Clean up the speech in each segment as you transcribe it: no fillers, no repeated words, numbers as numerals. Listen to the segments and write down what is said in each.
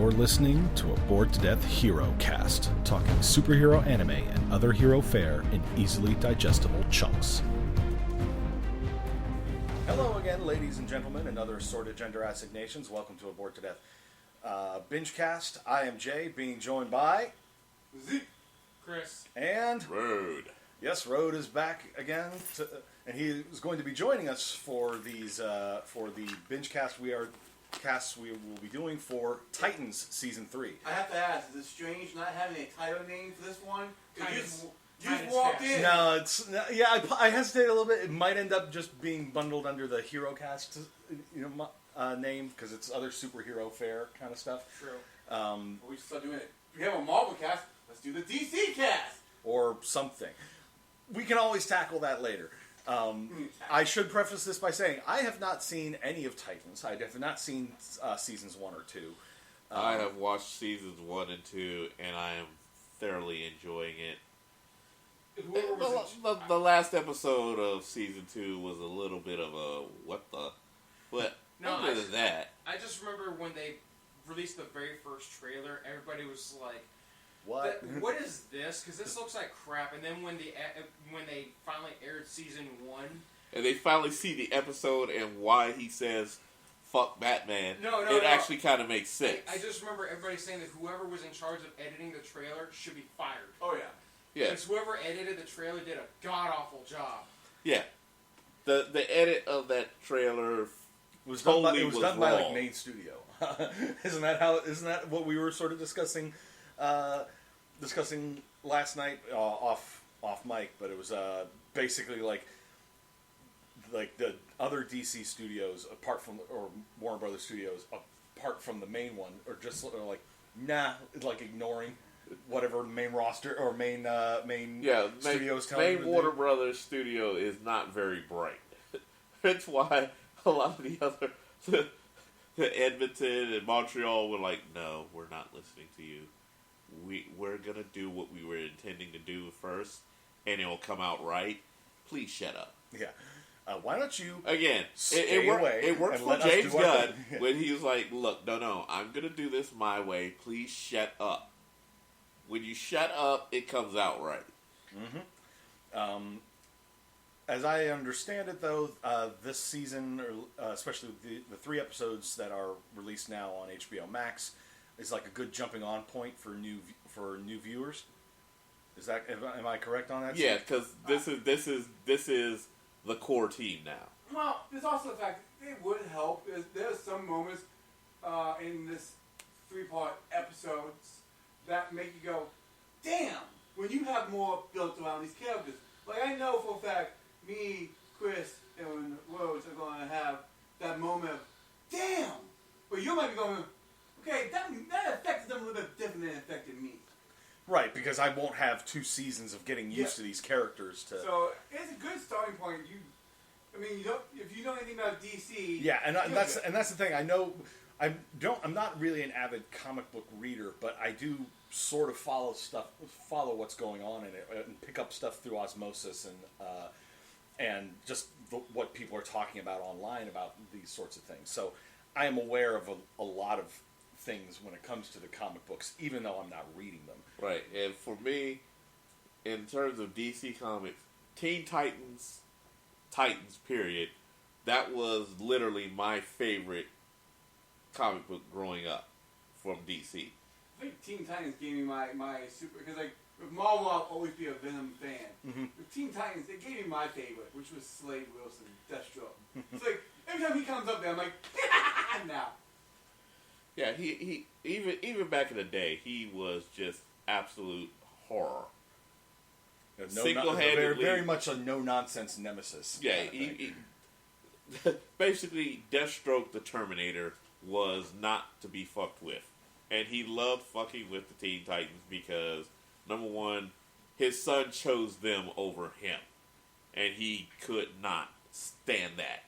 You're listening to a Bored to Death Herocast, talking superhero anime and other hero fare in easily digestible chunks. Hello again, ladies and gentlemen, and other assorted gender assignations. Welcome to a Bored to Death Bingecast. I am Jay, being joined by Zeke Chris and Road. Yes, Road is back again, and he is going to be joining us for these for the Bingecast we will be doing for Titans Season 3. I have to ask, is it strange not having a title name for this one? You just Titans walked cast. in. No, it's I hesitate a little bit. It might end up just being bundled under the Herocast, name because it's other superhero fare kind of stuff. True. We should start doing it. We have a Marvel cast. Let's do the DC cast. Or something. We can always tackle that later. I should preface this by saying I have not seen any of Titans. I have not seen seasons 1 or 2. I have watched seasons 1 and 2, and I am thoroughly enjoying it. The last episode of season 2 was a little bit of a what? No, Other than that, I just remember when they released the very first trailer, everybody was like, What? What is this? Because this looks like crap. And then when they finally aired season 1, and they finally see the episode and why he says "fuck Batman," it actually kind of makes sense. I just remember everybody saying that whoever was in charge of editing the trailer should be fired. Oh yeah. Yeah, Because whoever edited the trailer did a god awful job. yeah. The edit of that trailer was totally done by like wrong. Main Studio. Isn't that what we were sort of discussing last night off mic? But it was basically like the other DC studios apart from or Warner Brothers studios apart from the main one are just like like ignoring whatever main roster or main studios telling them to Warner do. Brothers studio is not very bright. That's why a lot of the other the Edmonton and Montreal were like, no, we're not listening to you. We're gonna do what we were intending to do first, and it'll come out right. Please shut up. Yeah. Why don't you Again, stay away it worked and for let us James do our Gunn thing. when he was like, look, no, I'm gonna do this my way. Please shut up. When you shut up, it comes out right. Mm-hmm. As I understand it, though, this season, or especially the 3 episodes that are released now on HBO Max, is like a good jumping-on point for new viewers. Is that am I correct on that? Yeah, because this is the core team now. Well, there's also the fact that it would help. There's some moments in this 3-part episodes that make you go, damn, when you have more built around these characters. Like, I know for a fact, me, Chris, and Rose are going to have that moment of, damn! But you might be going, okay, that affected them a little bit different than it affected me. Right, because I won't have 2 seasons of getting used to these characters. So, it's a good starting point. If you know anything about DC... Yeah, and that's the thing. I know... I'm not really an avid comic book reader, but I do sort of follow what's going on in it, and pick up stuff through osmosis and just what people are talking about online about these sorts of things. So I am aware of a lot of things when it comes to the comic books, even though I'm not reading them. Right, and for me, in terms of DC Comics, Teen Titans, period, that was literally my favorite comic book growing up from DC. I think Teen Titans gave me my super... Because, like, with Marvel, I'll always be a Venom fan. Mm-hmm. With Teen Titans, they gave me my favorite, which was Slade Wilson, Deathstroke. It's like, every time he comes up there, I'm like, now. Yeah, he even back in the day, he was just absolute horror. Single-handedly, very much a no-nonsense nemesis. Yeah, kind of basically, Deathstroke the Terminator was not to be fucked with. And he loved fucking with the Teen Titans because, number one, his son chose them over him. And he could not stand that.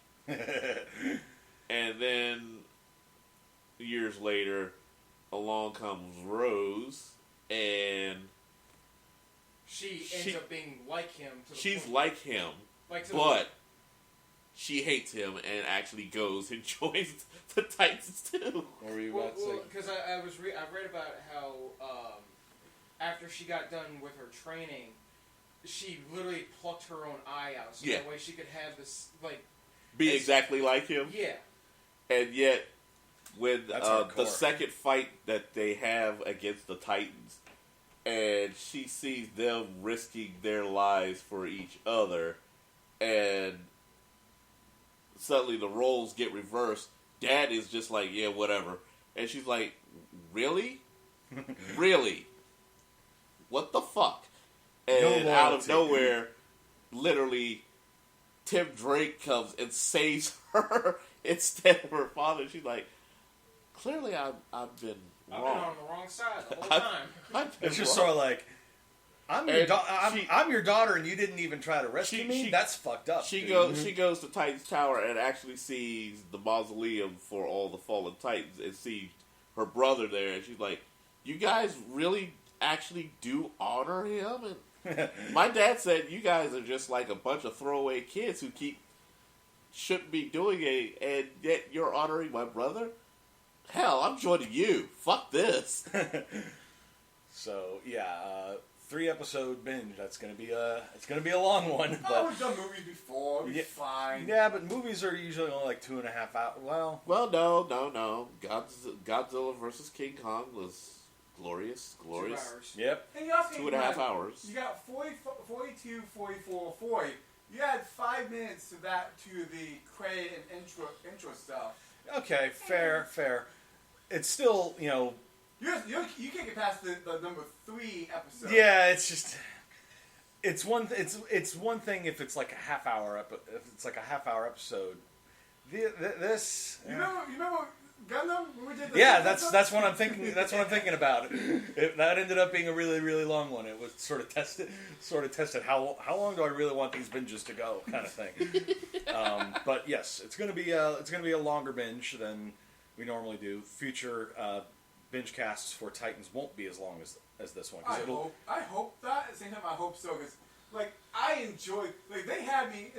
And then, years later, along comes Rose, and She ends up being like him. She's like him, like but she hates him and actually goes and joins the Titans too. What were you about to say? Because I read about how after she got done with her training, she literally plucked her own eye out, so that way she could have this be exactly like him. Yeah. And yet, when the second fight that they have against the Titans, and she sees them risking their lives for each other, and suddenly the roles get reversed, Dad is just like, yeah, whatever. And she's like, really? Really? What the fuck? And out of nowhere, literally, Tim Drake comes and saves her instead of her father. She's like, clearly I've been wrong. I've been on the wrong side the whole time. It's just sort of like, I'm your daughter and you didn't even try to rescue me? That's fucked up. She goes to Titan's Tower and actually sees the mausoleum for all the fallen Titans and sees her brother there. And she's like, you guys really actually do honor him? And my dad said you guys are just like a bunch of throwaway kids who shouldn't be doing it, and yet you're honoring my brother? Hell, I'm joining you. Fuck this. So, 3-episode binge. That's gonna be a long one. But we've done movies before. It'll be fine. Yeah, but movies are usually only like 2.5 hours. Well, no. Godzilla versus King Kong was glorious. 2 hours. Yep. And you also 2.5 hours. You got 42, 44, 40. You had 5 minutes to that to the credit and intro stuff. Okay, fair. It's still, You can't get past the number 3 episode. Yeah, it's just it's one thing if it's like a half hour episode. This You remember Gundam when we did that's what I'm thinking. That's what I'm thinking about. That ended up being a really, really long one. It was sort of tested how long do I really want these binges to go, kind of thing. But yes, it's gonna be a longer binge than we normally do. Future Bingecasts for Titans won't be as long as this one. I hope that. At the same time, I hope so, because I enjoy. They had me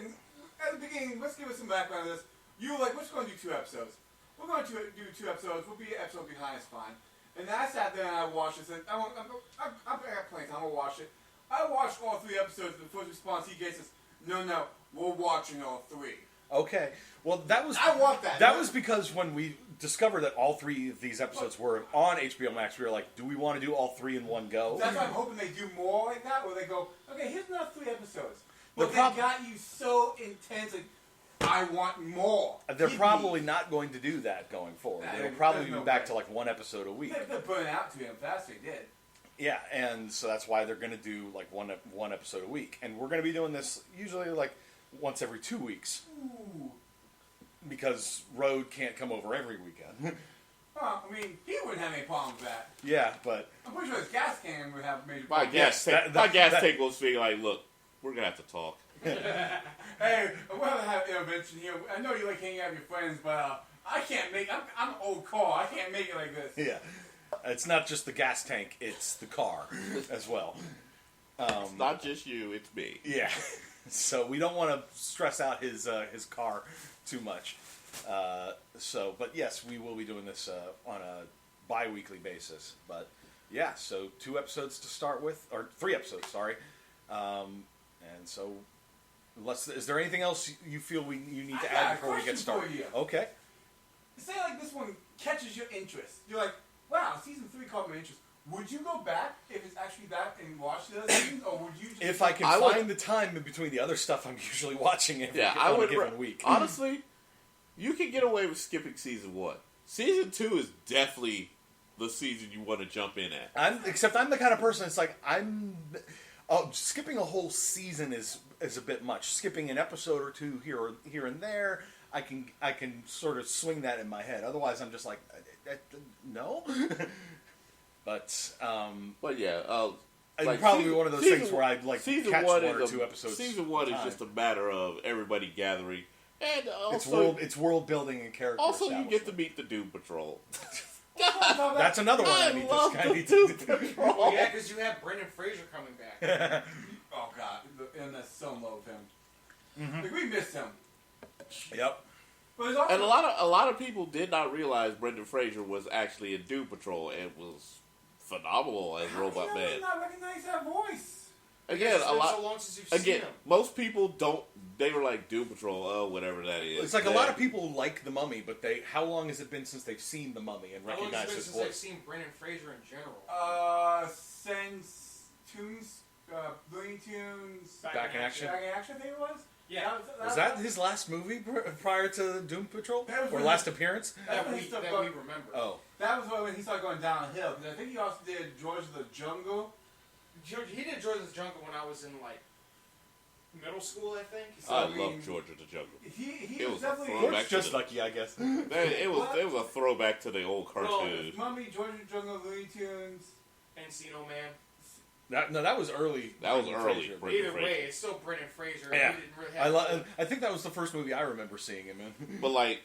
at the beginning. Let's give us some background on this. You were like, we're just going to do 2 episodes. We're going to do 2 episodes. We'll be an episode behind. It's fine. And then I sat there and I watched it. And I got plenty of time. I'll watch it. I watched all 3 episodes. The first response he gave says, "No, we're watching all 3." Okay. Well, I want that. That was because when we discovered that all 3 of these episodes were on HBO Max, we were like, do we want to do all 3 in one go? That's why I'm hoping they do more like that, where they go, okay, here's another 3 episodes. But they got you so intense, I want more. They're probably not going to do that going forward. They'll probably be back to 1 episode a week. They're burning out to him fast. They did. Yeah, and so that's why they're going to do one episode a week, and we're going to be doing this usually once every 2 weeks. Ooh. Because Road can't come over every weekend. He wouldn't have any problem with that. Yeah, but I'm pretty sure his gas can would have major my problems. gas tank will be like, look, we're gonna have to talk. Hey, I'm gonna have intervention here. I know you like hanging out with your friends, but I can't make. I'm an old car. I can't make it like this. Yeah, it's not just the gas tank; it's the car as well. It's not just you; it's me. Yeah, so we don't want to stress out his car too much. But yes, we will be doing this on a bi-weekly basis. But yeah, so 2 episodes to start with, or 3 episodes, sorry. And so, is there anything else you feel you need to add before we get started? For you. Okay. Say this one catches your interest. You're like, wow, season 3 caught my interest. Would you go back if it's actually back and watch the other seasons, or would you just... If I can find the time in between the other stuff I'm usually watching on a given week. Honestly, you can get away with skipping season 1. Season 2 is definitely the season you want to jump in at. Except I'm the kind of person, it's like, skipping a whole season is a bit much. Skipping an episode or 2 here and there, I can sort of swing that in my head. Otherwise, I'm just like, no. But yeah, it'd probably be one of those things where I'd catch 1 or 2 episodes. Season 1 is just a matter of everybody gathering, and also it's world building and character. Also, you get to meet the Doom Patrol. That's another one I need to do. Yeah, because you have Brendan Fraser coming back. Oh God, and that's so low of him. Mm-hmm. We missed him. Yep. But it's also, And a lot of people did not realize Brendan Fraser was actually in Doom Patrol and was phenomenal as Robot How do Man. you not recognize that voice? Again, It's a been lot. so long since you've seen Again, him. most people don't. They were like Doom Patrol, oh, whatever that is. It's like a lot of people like The Mummy, but how long has it been since they've seen The Mummy and How long recognized has it been his since I've voice? seen Brendan Fraser in general? Since Looney Tunes Back in Action? Back in Action, I think it was. Yeah. Was that his last movie prior to Doom Patrol? That was Or when last appearance? that when we he started that we going- remember. Oh. That was when he started going downhill. Because I think he also did George of the Jungle. He did George of the Jungle when I was in like middle school, I think. I I mean, love George of the Jungle. He It was was a definitely. throwback. George's just lucky, I guess. It was a throwback to the old Well, cartoon. Mummy, George of the Jungle, Looney Tunes. Encino Man. That was early. That was Brendan early. Fraser. Brendan Either Fraser. way, it's still Brendan Fraser. Yeah. He didn't really have I think that was the first movie I remember seeing him in. But like,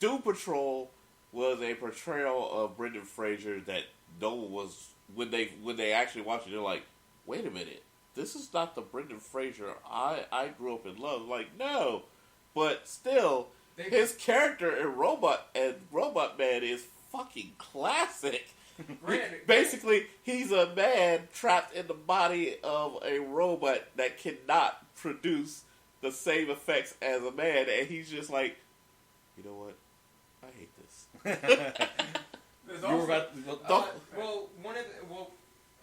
Doom Patrol was a portrayal of Brendan Fraser that no one was when they actually watched it. They're like, wait a minute, this is not the Brendan Fraser I grew up in love. Like, no, but still, his character in Robot Man is fucking classic. Basically, he's a man trapped in the body of a robot that cannot produce the same effects as a man, and he's just like, you know what? I hate this. There's You were also, about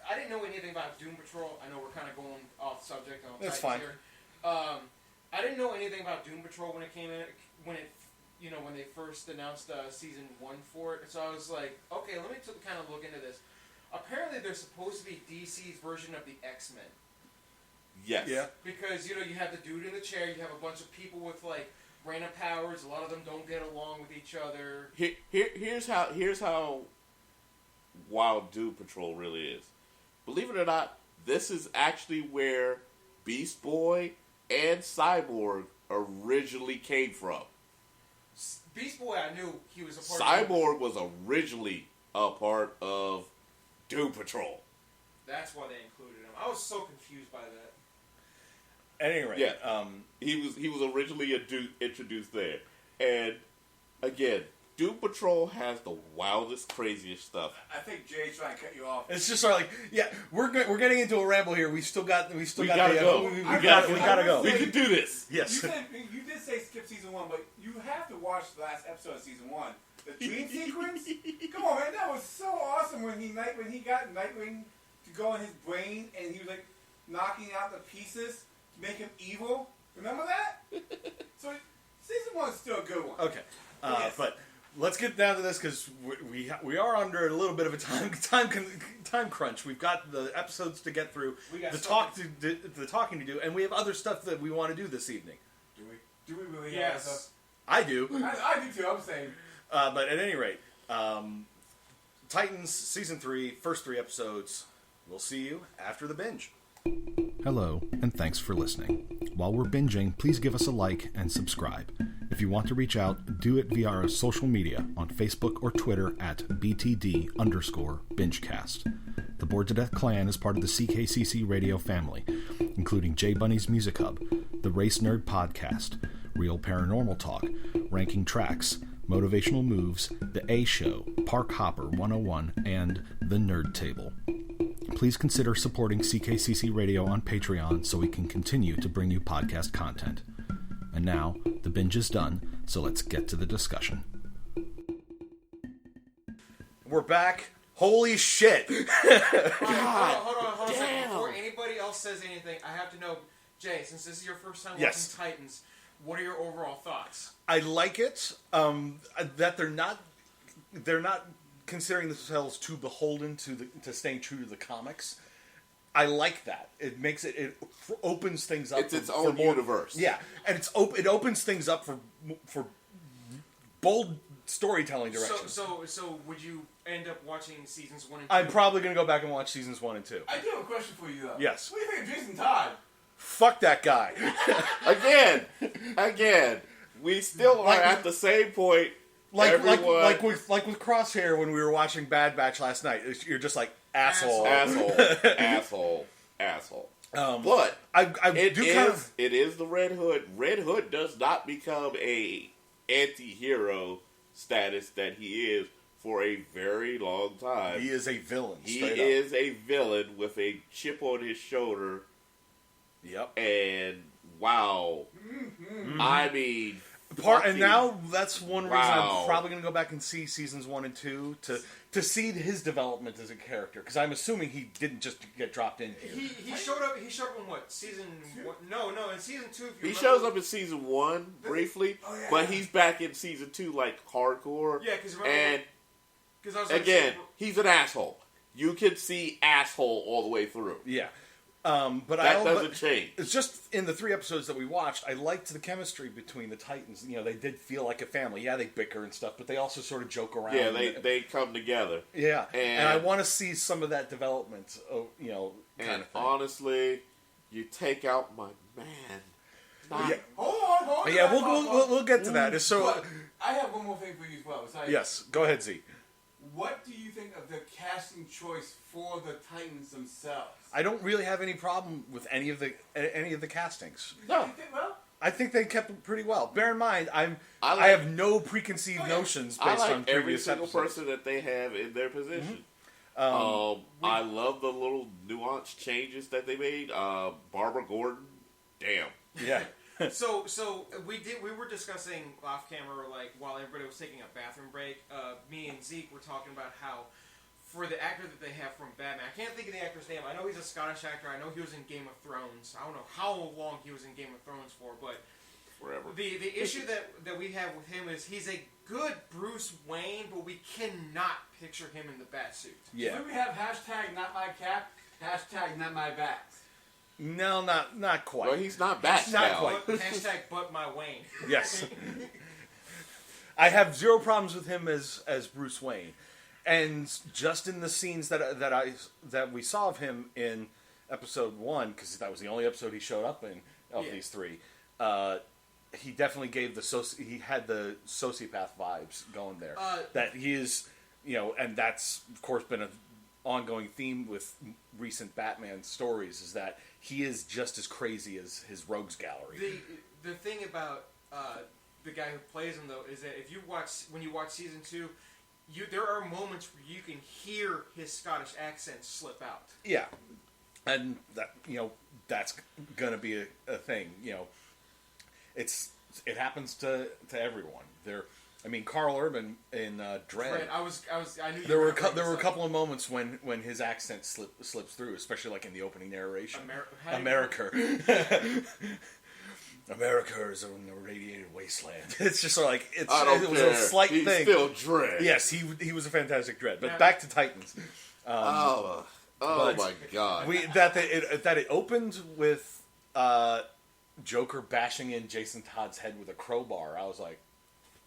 I didn't know anything about Doom Patrol. I know we're kind of going off subject. On That's Titans fine. Here. I didn't know anything about Doom Patrol when it came in. When they first announced season 1 for it. So I was like, okay, let me kind of look into this. Apparently, they're supposed to be DC's version of the X-Men. Yes. Yeah. Because, you have the dude in the chair, you have a bunch of people with, like, random powers, a lot of them don't get along with each other. Here's how wild Doom Patrol really is. Believe it or not, this is actually where Beast Boy and Cyborg originally came from. Beast Boy, I knew he was a part of... Cyborg was originally a part of Doom Patrol. That's why they included him. I was so confused by that. At any rate, Yeah. He was originally introduced there. And again, Doom Patrol has the wildest, craziest stuff. I think Jay's trying to cut you off. it's just sort of like, yeah, we're getting into a ramble here. We gotta go. go. We I gotta go. We can do this. Yes. You did say skip season 1, but you have to watch the last episode of season 1. The dream sequence? Come on, man, that was so awesome when he got Nightwing to go in his brain and he was like knocking out the pieces to make him evil. Remember that? So season 1 is still a good one. Okay, Yes. but let's get down to this because we are under a little bit of a time crunch. We've got the episodes to get through, We got the talking to do, and we have other stuff that we want to do this evening. Do we really have Yes. I do, I do too, I'm saying. but at any rate, Titans season 3, first 3 episodes. We'll see you after the binge. Hello, and thanks for listening. While we're binging, please give us a like and subscribe. If you want to reach out, do it via our social media on Facebook or Twitter at BTD_Bingecast. The Bored to Death Clan is part of the CKCC Radio family, including J Bunny's Music Hub, the Race Nerd Podcast, Real Paranormal Talk, Ranking Tracks, Motivational Moves, The A Show, Park Hopper 101, and The Nerd Table. Please consider supporting CKCC Radio on Patreon so we can continue to bring you podcast content. And now, the binge is done, so let's get to the discussion. We're back. Holy shit! Hold on a second. Before anybody else says anything, I have to know, Jay, since this is your first time Yes. watching Titans, what are your overall thoughts? I like it that they're not considering themselves too beholden to staying true to the comics. I like that. It makes it opens things up. It's its own universe. Yeah, and it opens things up for bold storytelling directions. So would you end up watching seasons 1 and 2? I'm probably going to go back and watch seasons 1 and 2. I do have a question for you, though. Yes. What do you think of Jason Todd? Fuck that guy. Again, we still are at the same point. Like with Crosshair when we were watching Bad Batch last night. You're just like asshole. asshole. But I it do kind is it is the Red Hood. Red Hood does not become a anti-hero status that he is for a very long time. he is a villain. He Straight is a villain with a chip on his shoulder. up. Yep. And wow, I mean, And fucking- now that's one reason Wow. I'm probably going to go back and see seasons 1 and 2 to see his development as a character, because I'm assuming he didn't just get dropped in here. He showed up. He showed up in what season? One? No, in season 2. If you he remember, shows up in season 1 briefly, Oh, yeah. but he's back in season 2 like hardcore. Yeah, because and I was again, he's an asshole. You can see asshole all the way through. Yeah. But That doesn't change. It's just in the 3 episodes that we watched, I liked the chemistry between the Titans. You know, they did feel like a family. Yeah, they bicker and stuff, but they also sort of joke around. Yeah, they come together. Yeah, and I And- want to see some of that development. You know, kind And of thing. honestly, you take out my man. Not- Yeah. Hold on. Yeah, we'll get to that. So, But I have one more thing for you as well. Besides, yes, go ahead, Z. What do you think of the casting choice for the Titans themselves? I don't really have any problem with any of the castings. You think, well, I think they kept it pretty well. Bear in mind, I like- have no preconceived notions I based like on every previous single episodes. person that they have in their position. Mm-hmm. I love the little nuanced changes that they made. Barbara Gordon, damn. Yeah. So we were discussing off camera, like while everybody was taking a bathroom break. Me and Zeke were talking about how for the actor that they have from Batman, I can't think of the actor's name. I know he's a Scottish actor. I know he was in Game of Thrones. I don't know how long he was in Game of Thrones for, but Forever. the issue that we have with him is he's a good Bruce Wayne, but we cannot picture him in the Batsuit. Yeah. Should we have hashtag not my cap, hashtag not my bats? No, not quite. Well, he's not back Not now. quite. Hashtag but my Wayne. Yes. I have zero problems with him as Bruce Wayne, and just in the scenes that we saw of him in episode 1, because that was the only episode he showed up in of Yeah. these 3. He definitely gave he had the sociopath vibes going there. That he is, you know, and that's of course been an ongoing theme with recent Batman stories, is that he is just as crazy as his rogues gallery. The thing about the guy who plays him though is that when you watch season 2, there are moments where you can hear his Scottish accent slip out. Yeah, and that, you know, that's gonna be a thing. You know, it happens to everyone. Carl Urban in Dread. I knew you There were gonna bring there were a this up. couple of moments when his accent slips through, especially like in the opening narration. How do you- America. America is an irradiated wasteland. It's just like I don't it was care. a slight He's thing. still Dread. Yes, he was a fantastic Dread. But Yeah. back to Titans. Oh but my god. That it opened with Joker bashing in Jason Todd's head with a crowbar. I was like,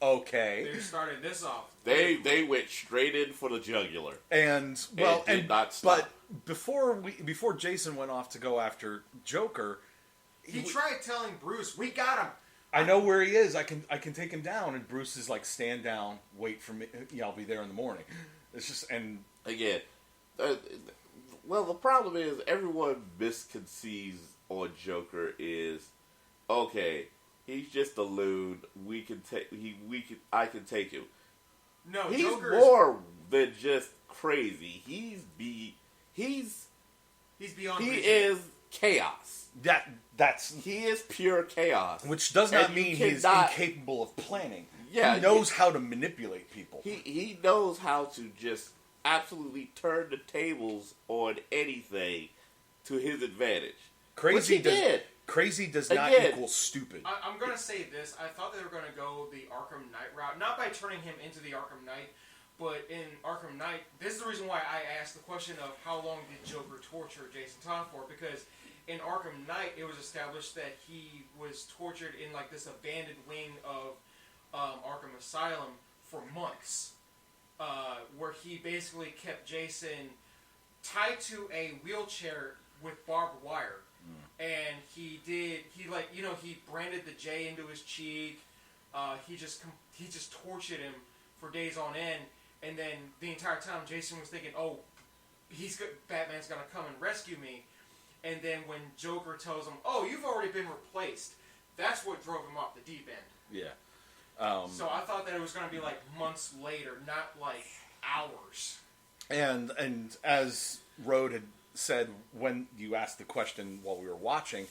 okay. They started this off. They went straight in for the jugular. And well, It did not stop. but before Jason went off to go after Joker, He tried telling Bruce, "We got him." I know where he is. I can take him down. And Bruce is like, stand down, wait for me. Yeah, I'll be there in the morning. It's just Again, well, the problem is everyone misconceives on Joker is, okay, he's just a loon. I can take him. No, He's Joker's more than just crazy. he's beyond. He reason. is chaos. that's He is pure chaos. which does not And you mean he's cannot- incapable of planning. Yeah, he knows how to manipulate people. He knows how to just absolutely turn the tables on anything to his advantage. Crazy Which he did. Crazy does not Again. equal stupid. I'm gonna say this. I thought they were gonna go the Arkham Knight route, not by turning him into the Arkham Knight, but in Arkham Knight. This is the reason why I asked the question of how long did Joker torture Jason Todd for? Because in Arkham Knight, it was established that he was tortured in like this abandoned wing of Arkham Asylum for months, where he basically kept Jason tied to a wheelchair with barbed wire. And he branded the J into his cheek. He just tortured him for days on end. And then the entire time, Jason was thinking, "Oh, Batman's gonna come and rescue me." and then when Joker tells him, "Oh, you've already been replaced," that's what drove him off the deep end. Yeah. So I thought that it was going to be like months later, not like hours. And as Rode had said when you asked the question while we were watching,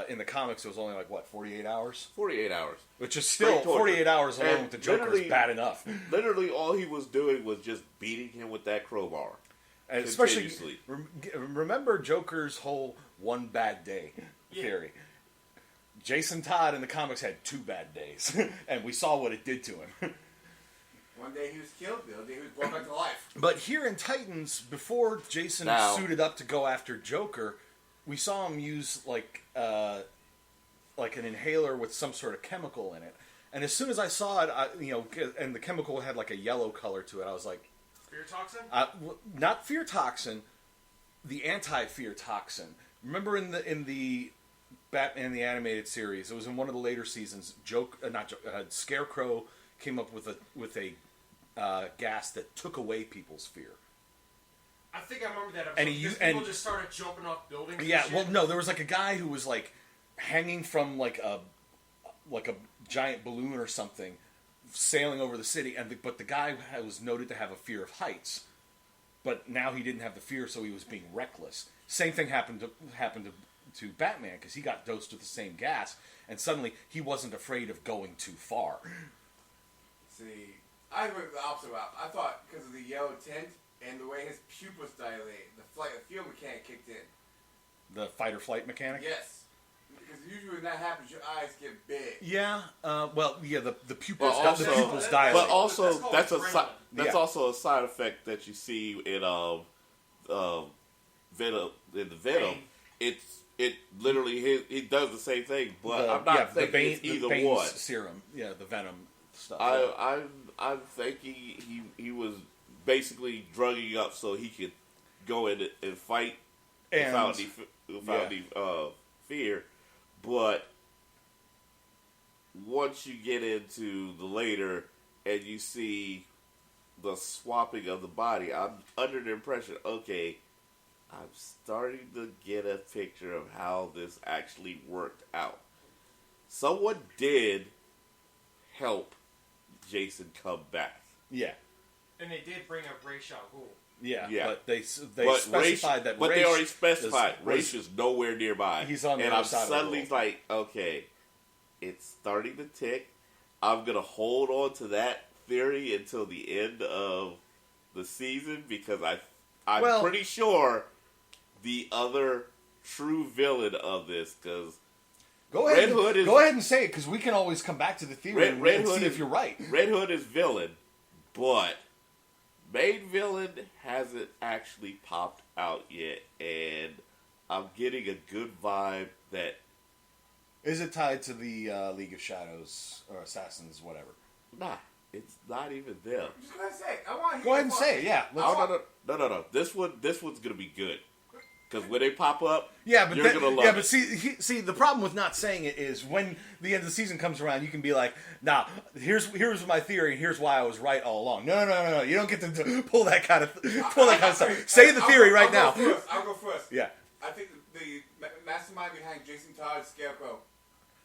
in the comics it was only like, what, 48 hours? 48 hours. Which is still, 48 hours alone with the Joker is bad enough. Literally all he was doing was just beating him with that crowbar. And especially, remember Joker's whole one bad day theory. Jason Todd in the comics had 2 bad days, and we saw what it did to him. One day he was killed, the other day he was brought back to life. But here in Titans, before Jason suited up to go after Joker, we saw him use like an inhaler with some sort of chemical in it. And as soon as I saw it, and the chemical had like a yellow color to it, I was like, fear toxin? Not fear toxin, the anti-fear toxin. Remember in the Batman the Animated Series, it was in one of the later seasons, Scarecrow came up with a gas that took away people's fear. I think I remember that episode. And people just started jumping off buildings. Yeah, well, no, there was like a guy who was like hanging from like a giant balloon or something, sailing over the city, but the guy was noted to have a fear of heights. But now he didn't have the fear, so he was being reckless. Same thing happened to Batman, because he got dosed with the same gas, and suddenly he wasn't afraid of going too far. See, I went the opposite route. I thought because of the yellow tint and the way his pupils dilate, the field mechanic kicked in. The fight or flight mechanic? Yes. Because usually when that happens, your eyes get big. Yeah. The pupils. Also, the pupils dilate. But also, that's also a side effect that you see in Venom. In the Venom, it literally he does the same thing, but I'm not thinking it's either the one. Serum, the Venom stuff. I'm thinking he was basically drugging up so he could go in and fight without any fear. But once you get into the later and you see the swapping of the body, I'm under the impression, okay, I'm starting to get a picture of how this actually worked out. Someone did help Jason come back. Yeah. And they did bring up Ra's al Ghul. Yeah, yeah. But they specified that. But they already specified Ra's is nowhere nearby. He's on the other side. And I'm suddenly of the like, okay, it's starting to tick. I'm gonna hold on to that theory until the end of the season because I'm pretty sure the other true villain of this, because go ahead and say it, because we can always come back to the theory and see if you're right. Red Hood is villain, but main villain hasn't actually popped out yet, and I'm getting a good vibe that... Is it tied to the League of Shadows or Assassins, whatever? Nah, it's not even them. I'm just gonna say, I want to go ahead and say it. Yeah. No. This one's gonna be good. Because when they pop up, you're gonna love it. Yeah, but see, the problem with not saying it is when the end of the season comes around, you can be like, "Nah, here's my theory, and here's why I was right all along." No. You don't get to pull that kind of stuff. Say the theory right now. I'll go first. Yeah. I think the mastermind behind Jason Todd's Scarecrow.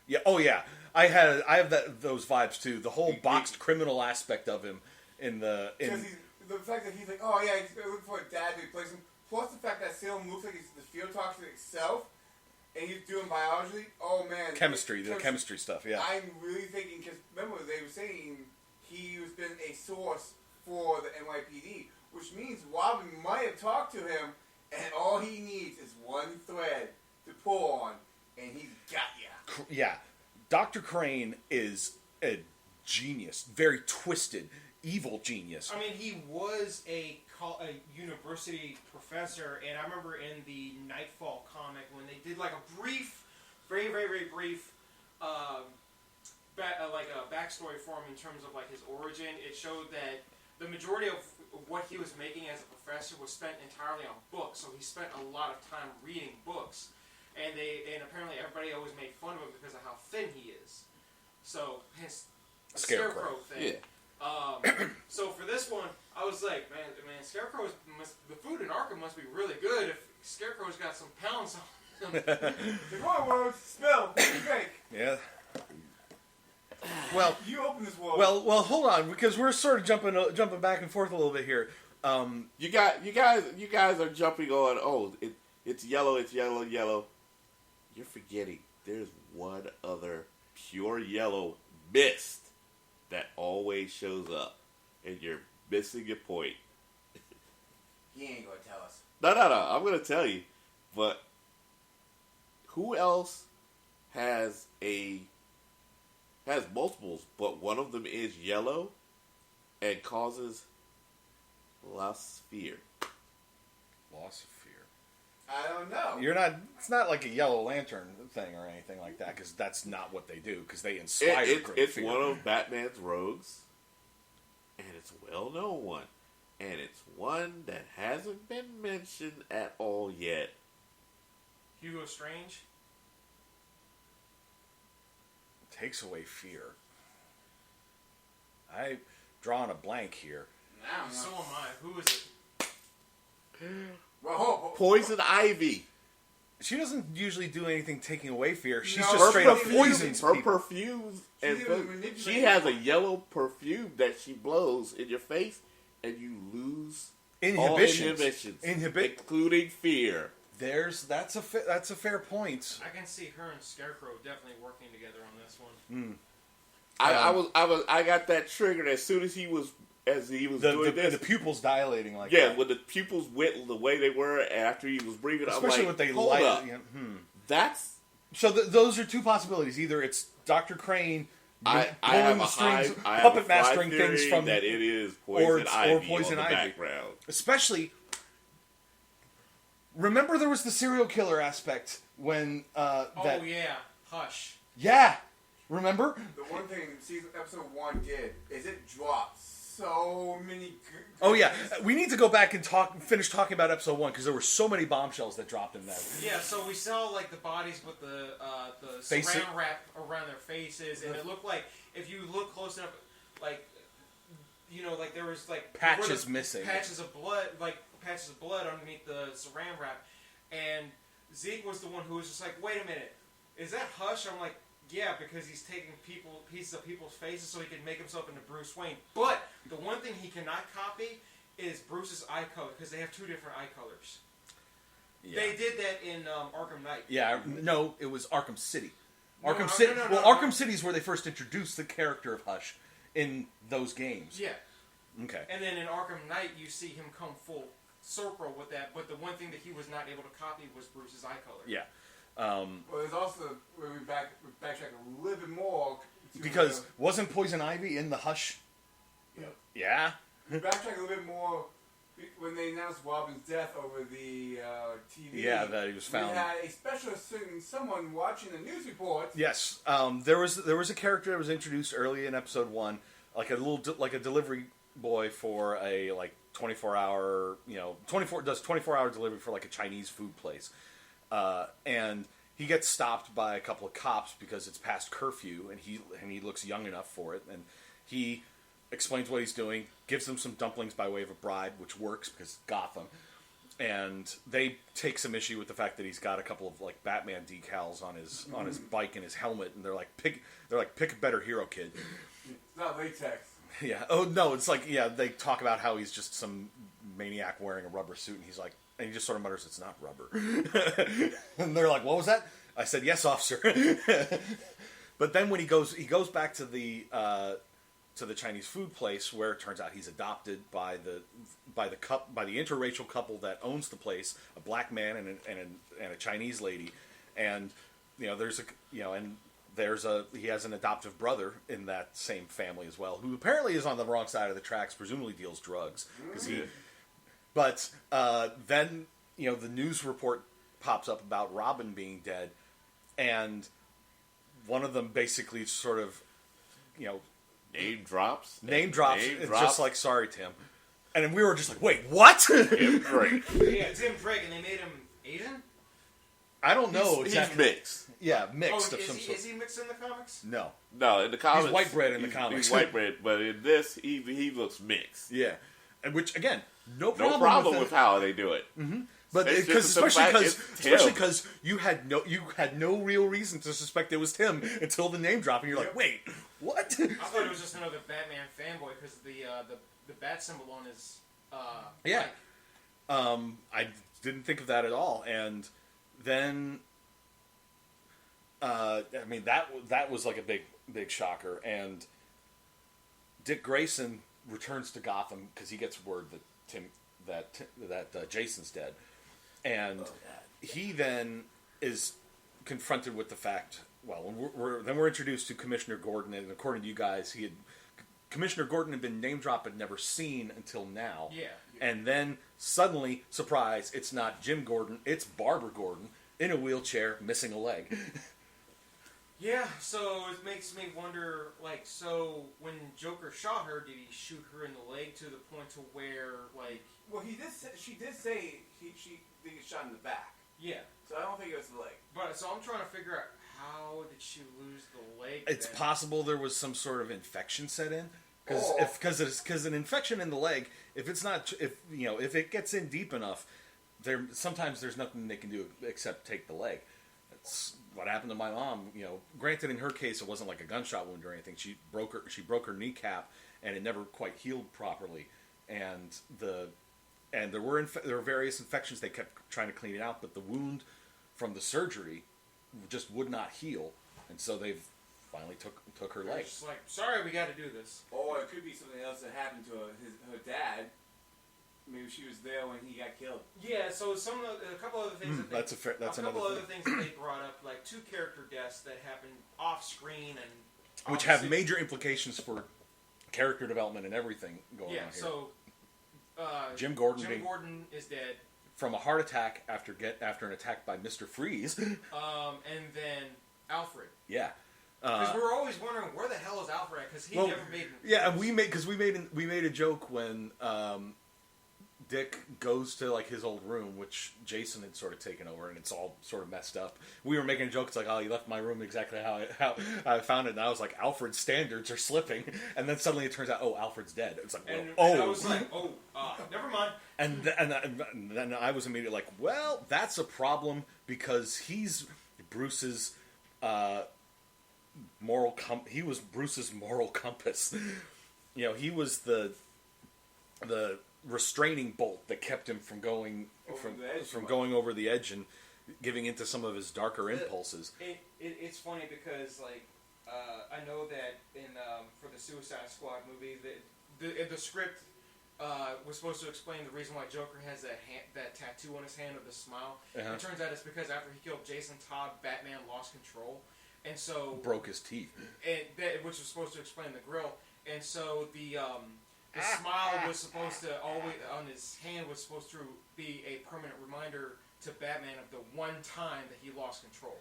Yeah. Oh yeah. I have those vibes too. The whole boxed criminal aspect of him Because the fact that he's like, oh yeah, he's looking for a dad to replace him. Plus the fact that Salem looks like it's the field toxin itself, and he's doing biology. Oh man, the chemistry stuff. Yeah, I'm really thinking, because remember they were saying he has been a source for the NYPD, which means Robin might have talked to him, and all he needs is one thread to pull on, and he's got ya. Yeah, Dr. Crane is a genius, very twisted, evil genius. I mean, he was a university professor, and I remember in the Nightfall comic when they did like a brief, very, very, very brief, like a backstory for him in terms of like his origin. It showed that the majority of what he was making as a professor was spent entirely on books, so he spent a lot of time reading books, and apparently everybody always made fun of him because of how thin he is. So his scarecrow thing. Yeah. So for this one, I was like, man, Scarecrow the food in Arkham must be really good Scarecrow's got some pounds on him. The wrong words, spell, fake. Yeah. Well, You open this wall. well, hold on, because we're sort of jumping back and forth a little bit here. You guys are jumping on. Oh, it's yellow. It's yellow. Yellow. You're forgetting. There's one other pure yellow mist that always shows up, and you're missing your point. He ain't gonna tell us. No. I'm gonna tell you, but who else has multiples, but one of them is yellow and causes loss of fear? Loss of fear. I don't know. It's not like a Yellow Lantern thing or anything like that, because that's not what they do, because they inspire great It's fear. one of Batman's rogues, and it's a well-known one, and it's one that hasn't been mentioned at all yet. Hugo Strange. Takes away fear. I drawing a blank here. I don't know. So am I. Who is it? Well, Poison Ivy. She doesn't usually do anything taking away fear. She's No, just her straight up perfume- poisons Her people. perfumes, She's and even manipulating she has a people. yellow perfume that she blows in your face, and you lose all Inhibitions. inhibitions, Inhibit. including fear. That's a fair point. I can see her and Scarecrow definitely working together on this one. I got that triggered as soon as he was doing this. The pupils dilating like Yeah, that. when the pupils went the way they were after he was breathing, Especially I'm with like, they hold light. up. You know, That's So those are two possibilities. Either it's Dr. Crane I pulling have the a high, strings, I have a puppet high mastering theory things from, that it is or Poison Ivy Poison on the Ivy. background. Especially, remember there was the serial killer aspect when Oh yeah, Hush. yeah, remember? the one thing episode 1 did is it dropped so many. Oh yeah, we need to go back and finish talking about episode 1 because there were so many bombshells that dropped in that. Yeah, so we saw like the bodies with the Face saran wrap around their faces, and it looked like if you look close enough, like like there was like Patches missing. patches of blood underneath the saran wrap, and Zeke was the one who was just like, "Wait a minute, is that Hush?" I'm like, "Yeah," because he's taking pieces of people's faces so he can make himself into Bruce Wayne. But the one thing he cannot copy is Bruce's eye color because they have two different eye colors. Yeah. They did that in Arkham Knight. Yeah, no, it was Arkham City. No, Arkham no, City. no, Well, no. Arkham City is where they first introduced the character of Hush in those games. Yeah. Okay. And then in Arkham Knight, you see him come full circle with that. But the one thing that he was not able to copy was Bruce's eye color. Yeah. Well, there's also where we backtrack a little bit more to Because wasn't Poison Ivy in the Hush? Yep. Yeah. backtrack a little bit more when they announced Robin's death over the TV. Yeah, that he was found. We had a special someone watching the news reports. Yes. There was a character that was introduced early in episode 1, like a little like a delivery boy for a 24-hour 24-hour delivery for like a Chinese food place. And he gets stopped by a couple of cops because it's past curfew, and he looks young enough for it, and he explains what he's doing, gives them some dumplings by way of a bribe, which works because Gotham, and they take some issue with the fact that he's got a couple of like Batman decals on his bike and his helmet, and they're like pick a better hero, kid. It's not latex. Yeah. Oh no, it's like they talk about how he's just some maniac wearing a rubber suit, and he's like. And he just sort of mutters, "It's not rubber." And they're like, "What was that?" I said, "Yes, officer." But then when he goes back to the Chinese food place, where it turns out he's adopted by the interracial couple that owns the place, a black man and a Chinese lady, and he has an adoptive brother in that same family as well, who apparently is on the wrong side of the tracks, presumably deals drugs because he. But then, the news report pops up about Robin being dead, and one of them basically sort of, Name drops. It's just like, "Sorry, Tim." And we were just like, "Wait, what?" Tim Drake. Yeah, Tim Drake, and they made him Asian? I don't know He's exactly. mixed. Yeah, mixed of some is sort. he mixed in the comics? No. No, in the comics. He's white bread in the comics. He's white bread, but in this, he looks mixed. Yeah. And which, again, no No problem problem with with how they do it. But It's just especially him. because you had no real reason to suspect it was Tim until the name drop, and you're like, wait, what? I thought it was just another Batman fanboy because the bat symbol on his Yeah. bike. I didn't think of that at all, and then I mean that was like a big shocker, and Dick Grayson returns to Gotham because he gets word that Jason's dead, and he then is confronted with the fact. Well, we're introduced to Commissioner Gordon, and according to you guys, Commissioner Gordon had been name dropped but never seen until now. Yeah. And then suddenly, surprise! It's not Jim Gordon; it's Barbara Gordon in a wheelchair, missing a leg. Yeah, so it makes me wonder, like, so when Joker shot her, did he shoot her in the leg to the point to where, like... Well, she did say she did get shot in the back. Yeah. So I don't think it was the leg. But, so I'm trying to figure out, how did she lose the leg It's then? possible there was some sort of infection set in, because an infection in the leg, if it gets in deep enough, sometimes there's nothing they can do except take the leg. That's what happened to my mom. Granted, in her case, it wasn't like a gunshot wound or anything. She broke her kneecap, and it never quite healed properly. And there were various infections. They kept trying to clean it out, but the wound from the surgery just would not heal, and so they've finally took her They're leg. just like, sorry, we got to do this. Or it could be something else that happened to her dad. Maybe she was there when he got killed. Yeah, so a couple other things that they... That's a another couple thing. other things that they brought up, like 2 character deaths that happened off screen and... Which have major implications for character development and everything going on here. So Jim Gordon is dead. From a heart attack after an attack by Mr. Freeze. And then Alfred. Yeah. Because we were always wondering, where the hell is Alfred at? Because he never made... Yeah, and we made a joke when Dick goes to like his old room, which Jason had sort of taken over, and it's all sort of messed up. We were making a joke. It's like, oh, he left my room exactly how I found it, and I was like, Alfred's standards are slipping, and then suddenly it turns out, oh, Alfred's dead. It's like, and I was like, never mind. And then I was immediately like, well, that's a problem because he's Bruce's he was Bruce's moral compass. He was the restraining bolt that kept him from going going over the edge and giving into some of his darker impulses. It's funny because I know that for the Suicide Squad movie the script was supposed to explain the reason why Joker has that tattoo on his hand of the smile. Uh-huh. It turns out it's because after he killed Jason Todd, Batman lost control, and so broke his teeth, which was supposed to explain the grill. And so the smile was supposed to always on his hand was supposed to be a permanent reminder to Batman of the one time that he lost control.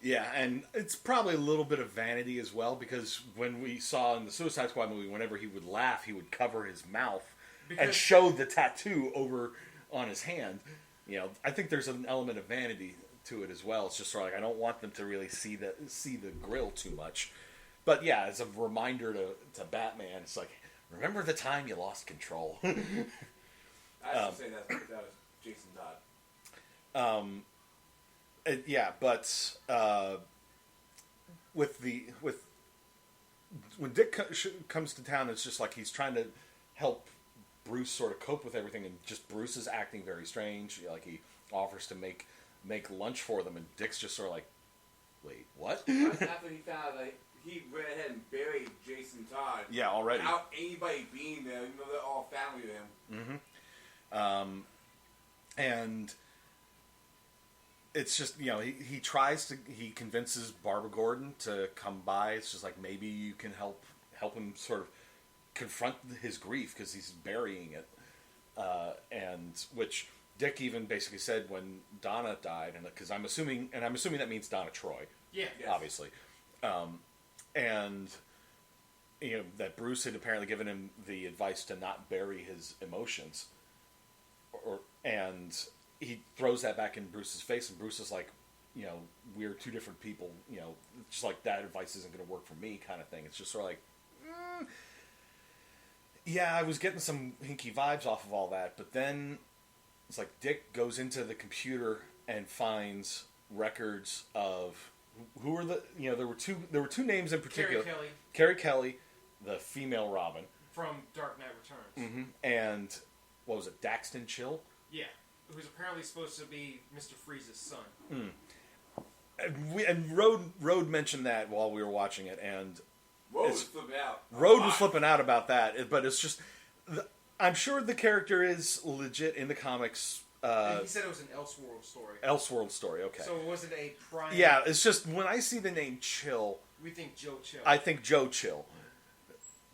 Yeah, and it's probably a little bit of vanity as well, because when we saw in the Suicide Squad movie, whenever he would laugh, he would cover his mouth and show the tattoo over on his hand. I think there's an element of vanity to it as well. It's just sort of like, I don't want them to really see the grill too much. But yeah, as a reminder to Batman, it's like, remember the time you lost control. I should say that was Jason Todd. Yeah, but when Dick comes to town, it's just like he's trying to help Bruce sort of cope with everything, and just Bruce is acting very strange. Like he offers to make lunch for them, and Dick's just sort of like, wait, what? After he found out he went ahead and buried Jason Todd. Yeah, already. Without anybody being there, even though they're all family to him. Mm-hmm. And it's just, he convinces Barbara Gordon to come by. It's just like, maybe you can help him sort of confront his grief because he's burying it. And which Dick even basically said when Donna died, and because I'm assuming that means Donna Troy. Yeah. Yes. Obviously. And that Bruce had apparently given him the advice to not bury his emotions, and he throws that back in Bruce's face, and Bruce is like, we're two different people, just like that advice isn't going to work for me, kind of thing. It's just sort of like, yeah, I was getting some hinky vibes off of all that, but then it's like Dick goes into the computer and finds records of who were the there were two names in particular. Carrie Kelly, the female Robin from Dark Knight Returns, and what was it, Daxton Chill? Yeah, who's apparently supposed to be Mr. Freeze's son. And Rode mentioned that while we were watching it, and Rode was flipping out. Rode was flipping out about that, but it's just, I'm sure the character is legit in the comics. And he said it was an Elseworld story. Elseworld story, okay. So it wasn't a prime... Yeah, it's just, when I see the name Chill... We think Joe Chill. I think Joe Chill.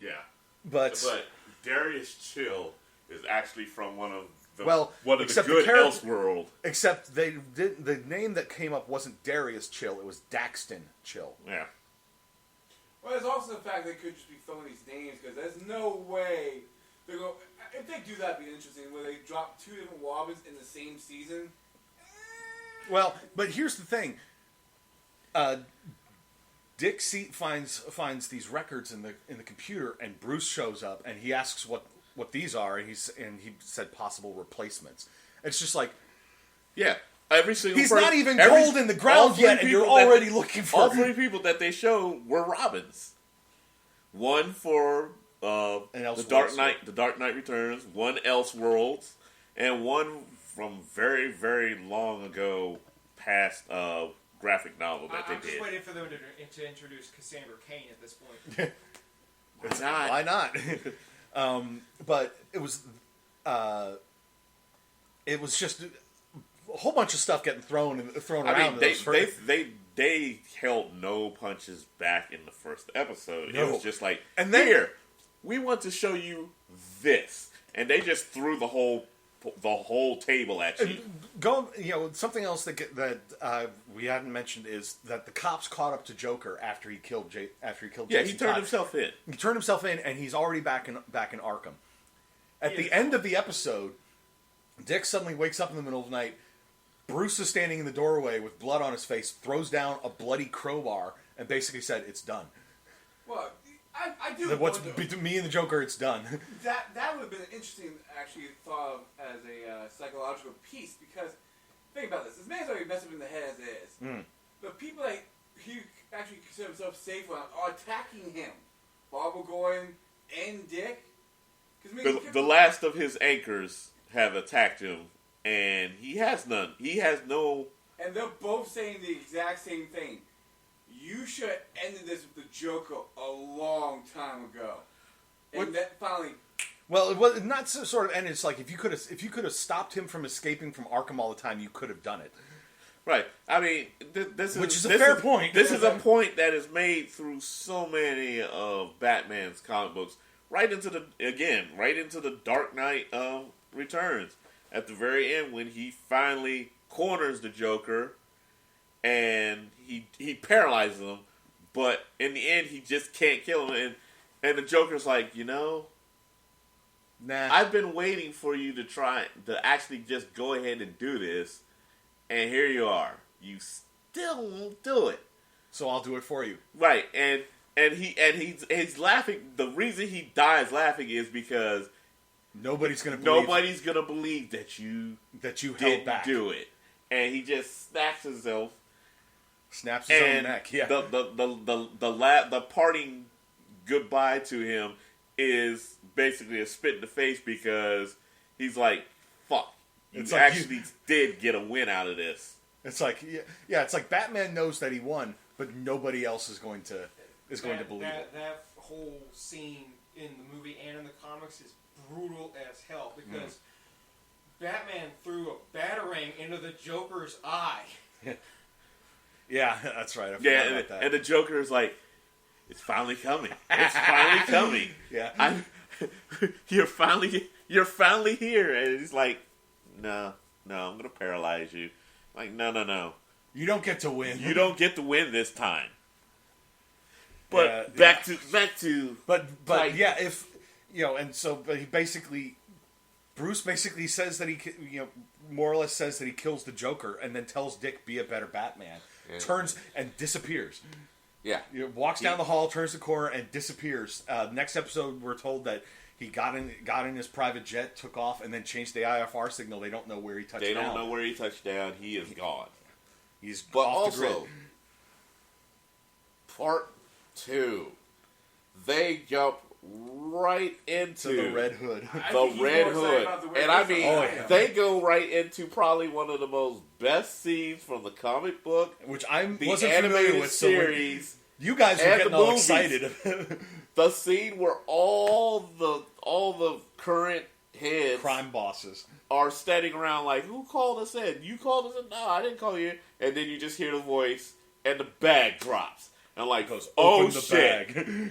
Yeah. But Darius Chill is actually from one of the except good the Elseworld. Except the name that came up wasn't Darius Chill, it was Daxton Chill. Yeah. Well, there's also the fact they could just be throwing these names, because there's no way they go... If they do that, it'd be interesting, where they drop two different Robins in the same season. Well, but here's the thing. Dick finds these records in the computer, and Bruce shows up, and he asks what these are, and he said possible replacements. It's just like, yeah, every single he's not even cold in the ground yet, and you're already looking for all three people that they show were Robins. One for the Dark Knight Returns, one Elseworlds, and one from very, very long ago past graphic novel that they did. I'm just waiting for them to introduce Cassandra Cain at this point. Why not? But it was just a whole bunch of stuff getting thrown around. They held no punches back in the first episode. No. It was just like, and then, here, we want to show you this, and they just threw the whole table at you. Something else that we hadn't mentioned is that the cops caught up to Joker after he killed Jason he turned Todd. himself in. He turned himself in, and he's already back in Arkham. At the end of the episode, Dick suddenly wakes up in the middle of the night. Bruce is standing in the doorway with blood on his face, throws down a bloody crowbar, and basically said, "It's done." Well, I do. What's between me and the Joker? It's done. That would have been an interesting, actually, thought of as a psychological piece, because think about this: this man's already messed up in the head as it is. The people that he actually consider himself safe around are attacking him. Barbara Gordon and Dick. The last of his anchors have attacked him, and he has none. He has no. And they're both saying the exact same thing. You should have ended this with the Joker a long time ago. And that finally... Well, it was not sort of ended. It's like if you could have stopped him from escaping from Arkham all the time, you could have done it. Right. I mean, this is a fair point. This is a point that is made through so many of Batman's comic books. Right into the Dark Knight Returns. At the very end, when he finally corners the Joker, and he paralyzes him, but in the end, he just can't kill him, and the Joker's like, nah. I've been waiting for you to actually just go ahead and do this, and here you are. You still won't do it. So I'll do it for you. Right, and he's laughing. The reason he dies laughing is because nobody's gonna believe that you held back. Do it, and he just snaps his own neck. Yeah. The parting goodbye to him is basically a spit in the face, because he's like, "Fuck, you did get a win out of this." It's like, it's like Batman knows that he won, but nobody else is going to believe it. That whole scene in the movie and in the comics is brutal as hell, because Batman threw a batarang into the Joker's eye. Yeah, that's right. I forgot about that. And the Joker is like, "It's finally coming. It's finally coming. Yeah, you're finally here." And he's like, "No, I'm gonna paralyze you." Like, no. You don't get to win. You don't get to win this time. But back to. But yeah, if but Bruce basically says that he more or less says that he kills the Joker, and then tells Dick, "Be a better Batman." Yeah. Turns and disappears. Yeah. He walks down the hall, turns the corner, and disappears. Next episode, we're told that he got in his private jet, took off, and then changed the IFR signal. They don't know where he touched down. They don't know where he touched down. He is gone. He's But off the grid. also, part 2, they jump right into To the Red Hood. the Red Hood. And I mean, they go right into probably one of the most best scenes from the comic book, Which I the wasn't animated familiar with. series, You guys were and getting the all movies. excited. the scene where all the current heads Crime bosses. are standing around like, who called us in? You called us in? No, I didn't call you in. And then you just hear the voice, and the bag drops. And like, Goes, oh "Open the shit, bag."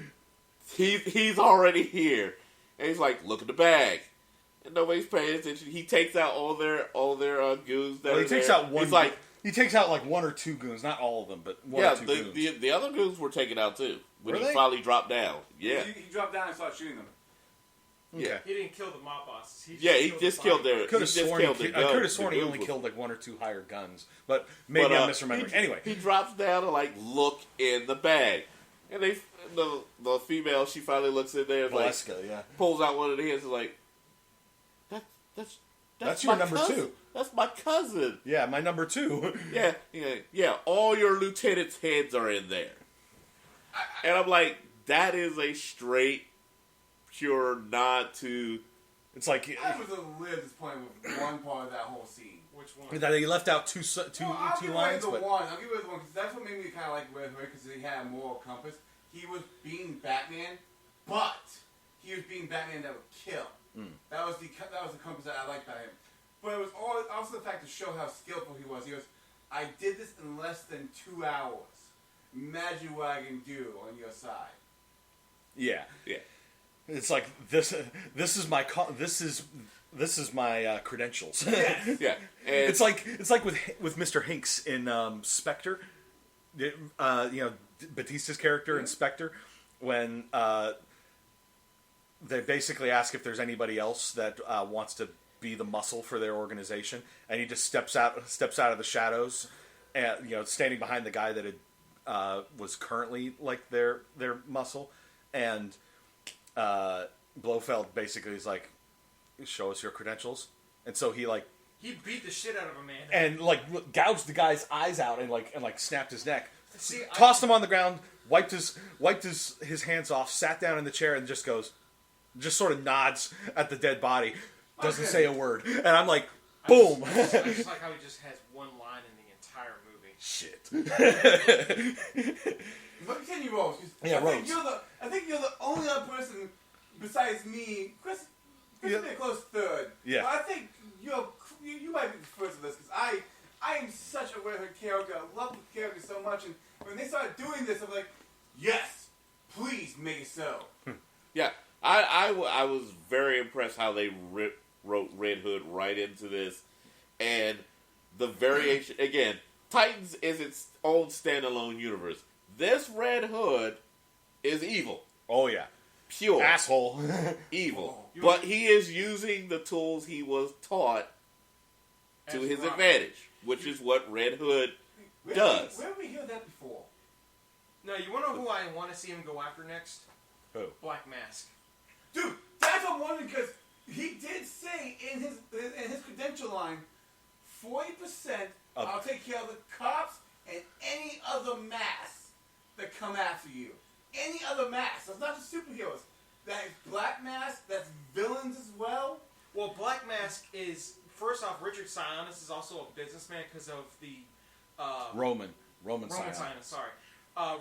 he's already here. And he's like, look at the bag. And nobody's paying attention. He takes out all their goons that Well, he are takes there. out one. He's like, He takes out like 1 or 2 goons, not all of them, but one or two goons. the other goons were taken out too. When Were he they? finally dropped down. Yeah. He dropped down and started shooting them. Yeah. He didn't kill the mob bosses. He just killed their. Could have he just sworn, killed the I could gun- have sworn the he goons only with- killed like 1 or 2 higher guns, but maybe But, I'm misremembering. Anyway, he drops down and like look in the bag, and the female, she finally looks in there and like Valeska, yeah. pulls out one of the hands and like, that's your my number cousin. 2. That's my cousin. Yeah, my number 2. Yeah. All your lieutenants' heads are in there, and I'm like, that is a straight, pure nod to. It's like I was a little disappointed with one part of that whole scene. Which one? that he left out two I'll two give lines, away but the one. I'll give away the one because that's what made me kind of like Red Hood because he had a moral compass. He was being Batman, but he was being Batman that would kill. That was the compass that I liked about him. But it was also the fact to show how skillful he was. He goes, I did this in less than 2 hours. Imagine what I can do on your side. yeah. Yeah. It's like this is my this is my credentials. Yeah. And It's like with Mr. Hinks in Spectre. Batista's character in Spectre, when they basically ask if there's anybody else that wants to be the muscle for their organization, and he just steps out of the shadows, and standing behind the guy that had was currently like their muscle, and Blofeld basically is like, show us your credentials, and so he beat the shit out of a man. and gouged the guy's eyes out and snapped his neck. See, Tossed him on the ground, wiped his hands off, sat down in the chair, and just sort of nods at the dead body, doesn't say a word, and I'm like, boom. I just like how he just has one line in the entire movie. Shit. But continue, Rose. 'Cause Yeah, I Rose. think you're the only other person besides me. Chris Yeah. would be a close third. Yeah. But I think you might be the first of this because I am such a Red Hood character. I love the character so much, and when they started doing this, I'm like, yes, please make it so. Yeah, I was very impressed how they wrote Red Hood right into this, and the variation again. Titans is its own standalone universe. This Red Hood is evil, Oh yeah, pure asshole. evil, but he is using the tools he was taught to As his Robin. advantage, which is what Red Hood Where does. Where did we hear that before? No, you want to know who I want to see him go after next? Who? Black Mask. Dude, that's what I'm wondering because he did say in his credential line, 40% I'll take care of the cops and any other masks that come after you. Any other masks. That's not just superheroes. That is Black Mask. That's villains as well. Well, Black Mask is, first off, Richard Sionis is also a businessman because of the Roman Roman Sionis. Sionis, sorry.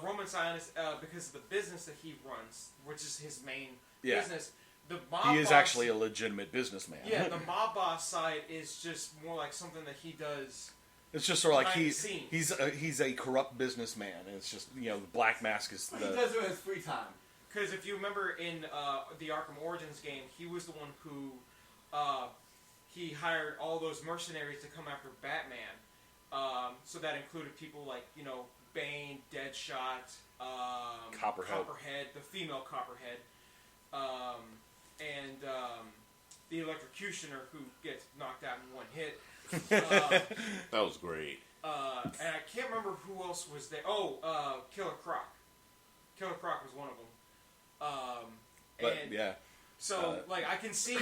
Roman Sionis, because of the business that he runs, which is his main business. The mob He is boss, actually a legitimate businessman. Yeah, the mob boss side is just more like something that he does. It's just sort of like behind the scenes. he's a corrupt businessman. And it's just the Black Mask is He does it in his free time. Because if you remember in the Arkham Origins game, he was the one who he hired all those mercenaries to come after Batman. So that included people like Bane, Deadshot, Copperhead, the female Copperhead, and the Electrocutioner who gets knocked out in one hit. That was great. And I can't remember who else was there. Oh, Killer Croc. Killer Croc was one of them. But and yeah. So like I can see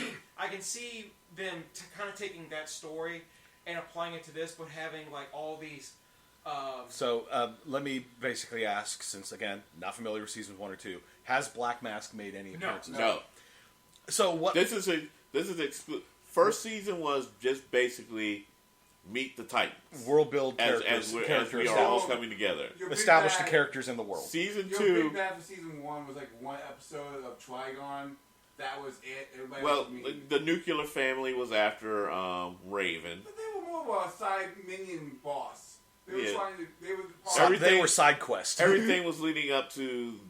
them kind of taking that story and applying it to this, but having like all these. So let me basically ask, since again not familiar with seasons 1 or 2, has Black Mask made any appearances? No. So what? This is first season was just basically meet the Titans. World build as we are all coming together. Establish the characters in the world. Season Your 2. big bad for season 1 was like one episode of Trigon. That was it. Everybody Well, was meeting. the nuclear family was after Raven. But they were more of a side minion boss. They were Yeah. trying to. They were. They were side quests. Everything was leading up to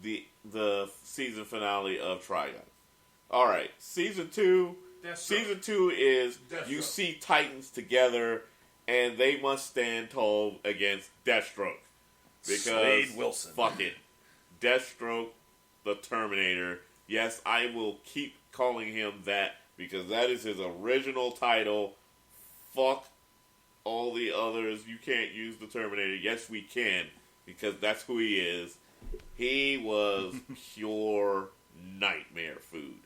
the season finale of Trigon. All right, season 2. Season 2 is you see Titans together, and they must stand tall against Deathstroke because Slade Wilson. Fuck it, Deathstroke, the Terminator. Yes, I will keep calling him that because that is his original title. Fuck all the others. You can't use the Terminator. Yes, we can because that's who he is. He was pure nightmare food.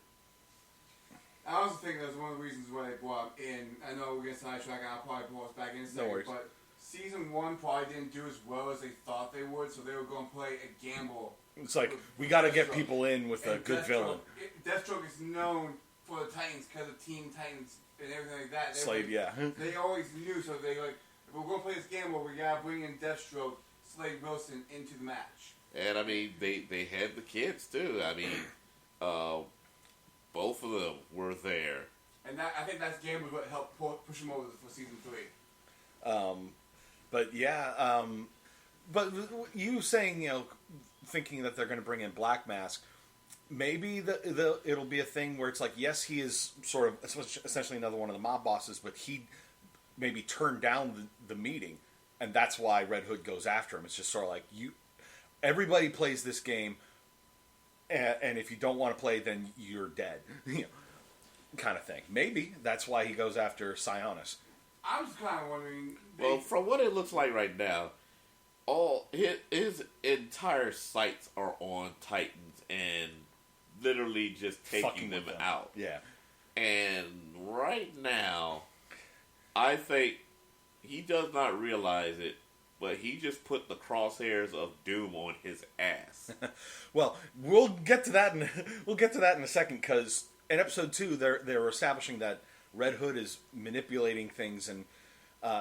I also think that's one of the reasons why they brought in. I know we're getting sidetracked. I'll probably pull us back in a second. worries. But season 1 probably didn't do as well as they thought they would, so they were going to play a gamble. It's like we got to get people in with a good villain. Deathstroke is known for the Titans because of Teen Titans and everything like that. Slade, yeah. They always knew, so they like, if we're going to play this gamble, we got to bring in Deathstroke, Slade Wilson into the match. And I mean, they had the kids too. I mean, both of them were there. And that, I think that's gamble what helped push them over for season 3. But yeah, but you saying, thinking that they're going to bring in Black Mask, maybe it'll be a thing where it's like, yes, he is sort of essentially another one of the mob bosses, but he maybe turned down the meeting, and that's why Red Hood goes after him. It's just sort of like everybody plays this game, and if you don't want to play, then you're dead, kind of thing. Maybe that's why he goes after Sionis. I'm just kind of wondering. Well, from what it looks like right now, all his entire sights are on Titans and literally just taking them out. Yeah. And right now, I think he does not realize it, but he just put the crosshairs of doom on his ass. Well, we'll get to that in a second, because in episode 2, they're establishing that Red Hood is manipulating things and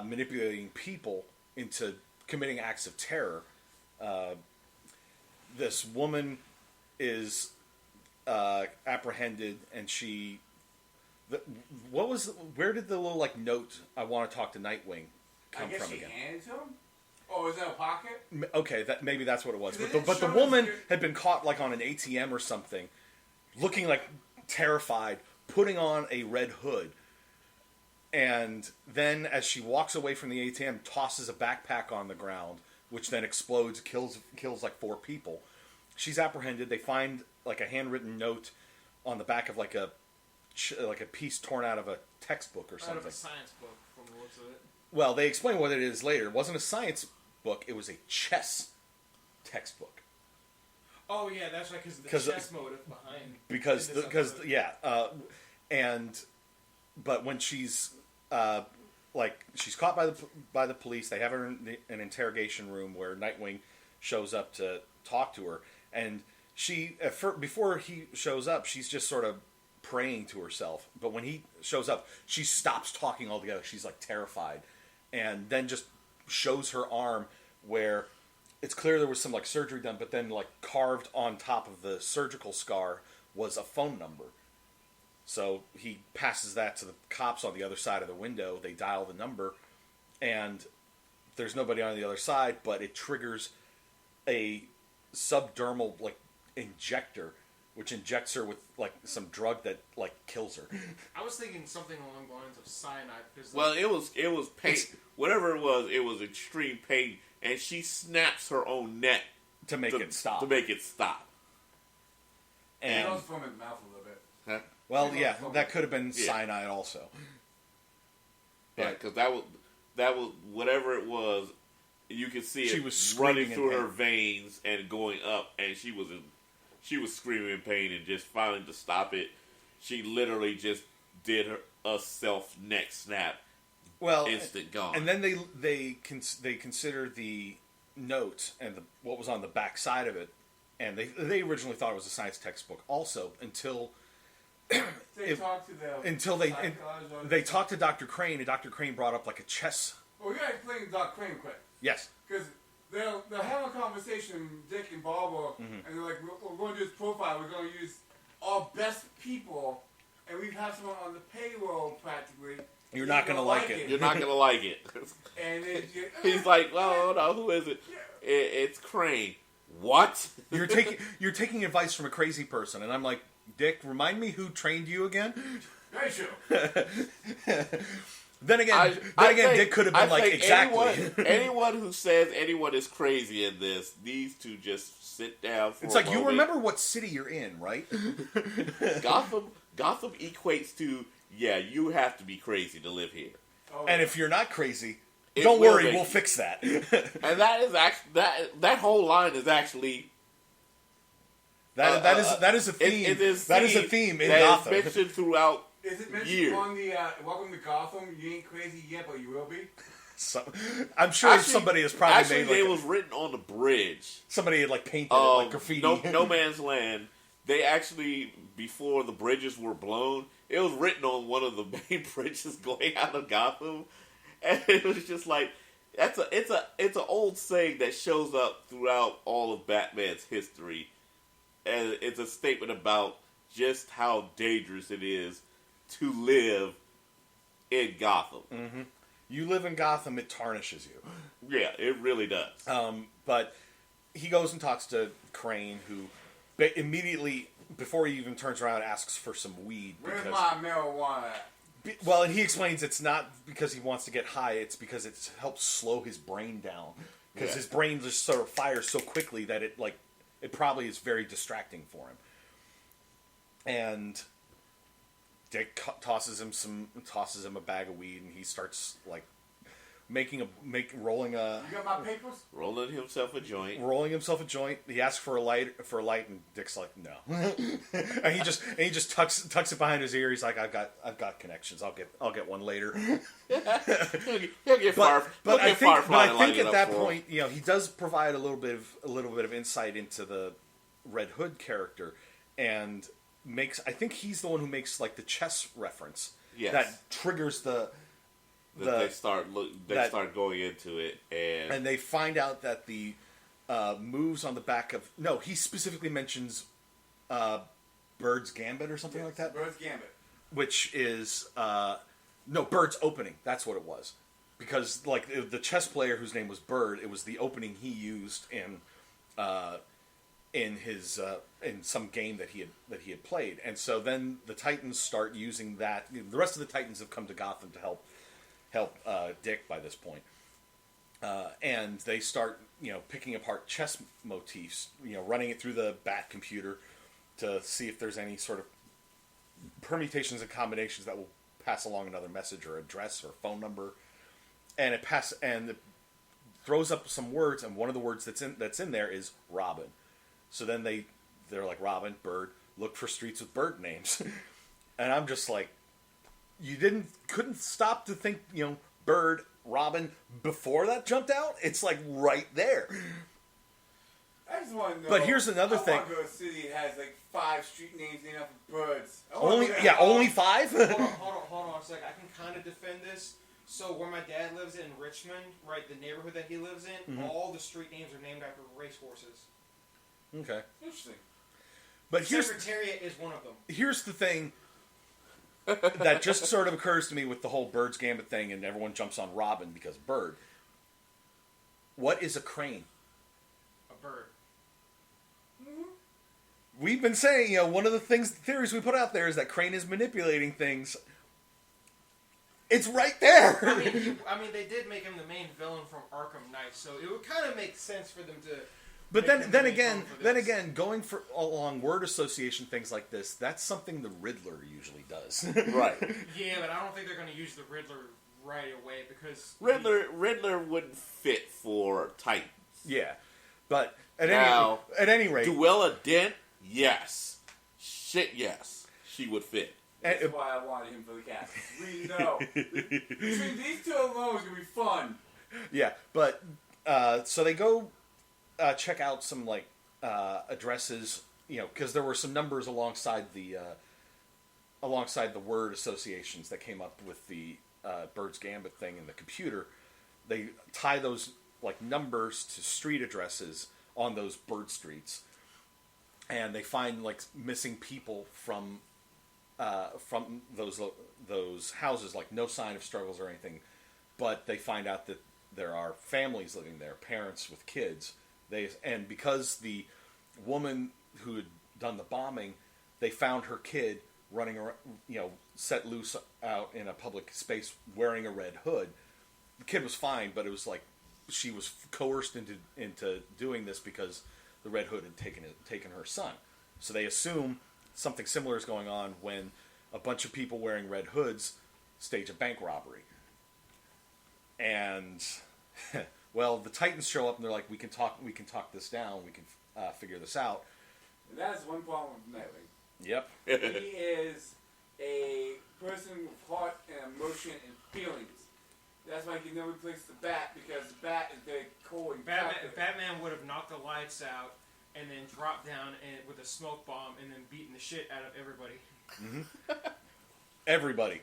manipulating people into committing acts of terror. This woman is apprehended, and where did the little note, "I want to talk to Nightwing," come from again? I guess she handed it to him? Oh, is that a pocket? Okay, maybe that's what it was. They But didn't the show us woman here- had been caught on an ATM or something, looking terrified, putting on a red hood, and then as she walks away from the ATM, tosses a backpack on the ground, which then explodes, kills 4 people. She's apprehended. They find a handwritten note on the back of a piece torn out of a textbook or something. Out of a science book, from the looks of it. Well, they explain what it is later. It wasn't a science book; it was a chess textbook. Oh yeah, that's right, because the chess motive behind. But when she's she's caught by the police, they have her in an interrogation room where Nightwing shows up to talk to her, and she before he shows up, she's just sort of praying to herself. But when he shows up, she stops talking altogether. She's terrified, and then just shows her arm where it's clear there was some surgery done, but then carved on top of the surgical scar was a phone number. So he passes that to the cops on the other side of the window. They dial the number, and there's nobody on the other side, but it triggers a subdermal injector, which injects her with some drug that kills her. I was thinking something along the lines of cyanide. Well, it was pain. Whatever it was extreme pain, and she snaps her own neck to make it stop. And it goes from his mouth a little bit. Huh? Well, yeah, that could have been cyanide also. Yeah, because that was whatever it was. you could see She it was running screaming in through her pain. veins and going up, and she was screaming in pain, and just finally to stop it, she literally just did a self neck snap. Well, instant gone. And then they consider the note and what was on the back side of it, and they originally thought it was a science textbook. Also, until They talked to them. until they talked to Dr. Crane, and Dr. Crane brought up like a chess. Well, we gotta explain Dr. Crane quick. Yes. Because they're having a conversation, Dick and Barbara, and they're like, we're going to do this profile. We're going to use our best people, and we have someone on the payroll practically. You're not going to like it. You're not going to like it. And He's like, oh, no, who is it? It's Crane. What? You're taking advice from a crazy person, and I'm like, Dick, remind me who trained you again? very true. Then again, Dick could have been like, exactly. Anyone who says anyone is crazy in this needs to just sit down for It's a like, moment. you remember what city you're in, right? Gotham equates to, yeah, you have to be crazy to live here. Oh, And if you're not crazy, It don't will worry, make we'll you. fix that. And that is actually that whole line is actually that is a theme. It is that is a theme in that Gotham. is mentioned throughout. is it mentioned years. on the Welcome to Gotham? You ain't crazy yet, but you will be. I'm sure somebody has probably Actually, made it like was written on the bridge. somebody had like painted it like graffiti. No Man's Land. They actually, before the bridges were blown, it was written on one of the main bridges going out of Gotham, and it was just like it's an old saying that shows up throughout all of Batman's history, and it's a statement about just how dangerous it is to live in Gotham. Mm-hmm. You live in Gotham, it tarnishes you. Yeah, it really does. But he goes and talks to Crane, who immediately, before he even turns around, asks for some weed. Where's my marijuana at? Well, and he explains it's not because he wants to get high, it's because it helps slow his brain down. Because his brain just sort of fires so quickly that it probably is very distracting for him. And Dick tosses him a bag of weed, and he starts like rolling a. You got my papers? Rolling himself a joint. He asks for a light, and Dick's like, no. and he just tucks it behind his ear. He's like, I've got connections. I'll get one later. He'll get far. But I think lining at up that for him. point, he does provide a little bit of insight into the Red Hood character, and I think he's the one who makes like the chess reference that triggers they start going into it, and they find out that the moves on the back of he specifically mentions Bird's Gambit or something like that. Bird's Gambit, which is Bird's Opening. That's what it was, because like the chess player whose name was Bird, it was the opening he used in his in some game that he had played, and so then the Titans start using that. The rest of the Titans have come to Gotham to help Dick by this point, and they start picking apart chess motifs, running it through the Bat computer to see if there's any sort of permutations and combinations that will pass along another message or address or phone number, and it throws up some words, and one of the words that's in there is Robin. So then they're like, Robin, Bird, look for streets with bird names. And I'm just like, you couldn't stop to think, Bird, Robin, before that jumped out? It's like right there. I just want to know. But here's another thing. I want to go to a city that has like 5 street names named after birds. Only 5? Hold on a second. I can kind of defend this. So where my dad lives in Richmond, right, the neighborhood that he lives in, all the street names are named after racehorses. Okay. Interesting. But Secretariat is one of them. Here's the thing that just sort of occurs to me with the whole Bird's Gambit thing, and everyone jumps on Robin because Bird. What is a crane? A bird. We've been saying, one of the theories we put out there is that Crane is manipulating things. It's right there. I mean, they did make him the main villain from Arkham Knight, so it would kind of make sense for them to. But then again, going along word association things like this, that's something the Riddler usually does. Right. Yeah, but I don't think they're going to use the Riddler right away because Riddler wouldn't fit for Titans. Yeah, but at Now, any rate, Duella Dent, yes. Shit, yes. She would fit. That's why I wanted him for the cast. We know. Between these two alone, it's going to be fun. yeah, but so they go check out some like addresses, because there were some numbers alongside the word associations that came up with the Bird's Gambit thing in the computer. They tie those like numbers to street addresses on those bird streets, and they find like missing people from those houses, like no sign of struggles or anything, but they find out that there are families living there, parents with kids. And because the woman who had done the bombing, they found her kid running around, set loose out in a public space wearing a red hood. The kid was fine, but it was like she was coerced into doing this because the red hood had taken her son. So they assume something similar is going on when a bunch of people wearing red hoods stage a bank robbery. And well, the Titans show up and they're like, we can talk this down, we can figure this out. And that is one problem with Nightwing. Yep. He is a person with heart and emotion and feelings. That's why he can never replace the Bat, because the Bat is very cold and Batman would have knocked the lights out and then dropped down with a smoke bomb and then beaten the shit out of everybody. Mm-hmm. Everybody,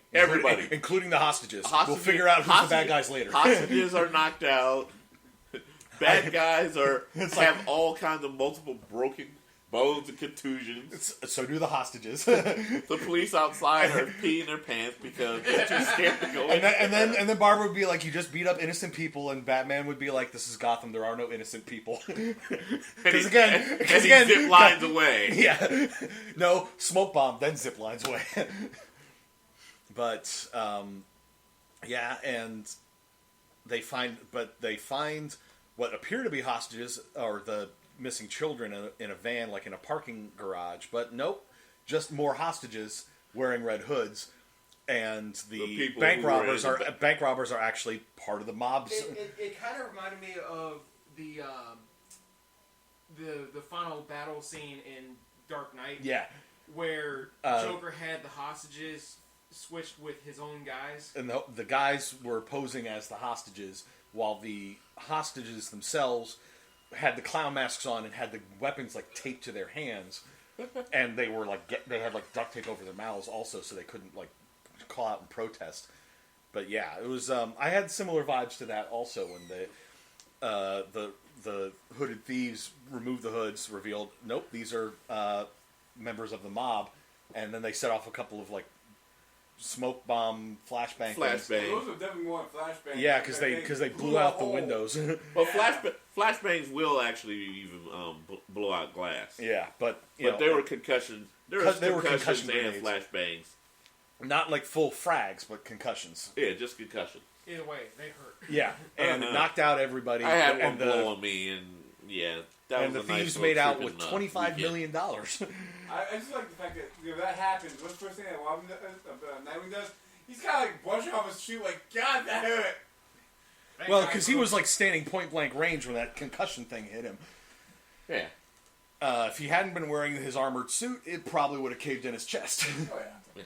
including the hostages. We'll figure out who's the bad guys later. Hostages are knocked out. Bad guys have all kinds of multiple broken bones and contusions. So do the hostages. The police outside are peeing their pants because they're too scared to go in. And then Barbara would be like, "You just beat up innocent people," and Batman would be like, "This is Gotham. There are no innocent people." Because again, he zip lines away. Yeah, no smoke bomb, then zip lines away. But yeah, and they find what appear to be hostages, or the missing children in a van, like in a parking garage, but nope, just more hostages wearing red hoods, and the bank robbers are actually part of the mobs. It kind of reminded me of the final battle scene in Dark Knight. Yeah, where Joker had the hostages switched with his own guys, and the guys were posing as the hostages, while the hostages themselves had the clown masks on and had the weapons like taped to their hands, and they were like they had like duct tape over their mouths also, so they couldn't like call out and protest. But yeah, it was. I had similar vibes to that also when the hooded thieves removed the hoods, revealed nope, these are members of the mob, and then they set off a couple of like smoke bomb flashbang. Those are definitely more flashbangs. Yeah, because they blew out the windows. Well, flashbangs will actually even blow out glass. Yeah, but they were concussions. There were concussions and grenades. flashbangs. Not like full frags, but concussions. Yeah, just concussions. Either way, they hurt. Yeah, and it knocked out everybody. I had one blow on me, and yeah, that and was the a thieves nice made out trip with in, $25 million. I just like the fact that that happens. What's the first thing that Nightwing does? He's kind of like brushing off his shoe, like, God, that hurt. Well, because he was like standing point blank range when that concussion thing hit him. Yeah. If he hadn't been wearing his armored suit, it probably would have caved in his chest. Oh, yeah.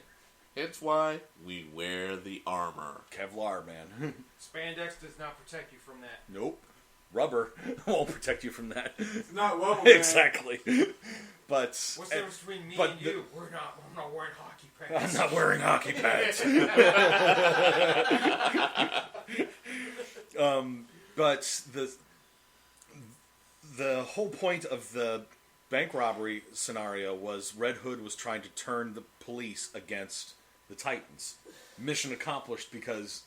It's why we wear the armor. Kevlar, man. Spandex does not protect you from that. Nope. Rubber won't protect you from that. It's not rubber, man. Exactly. But what's the difference between me and you? I'm not wearing hockey pads. I'm not wearing hockey pads. But the whole point of the bank robbery scenario was Red Hood was trying to turn the police against the Titans. Mission accomplished, because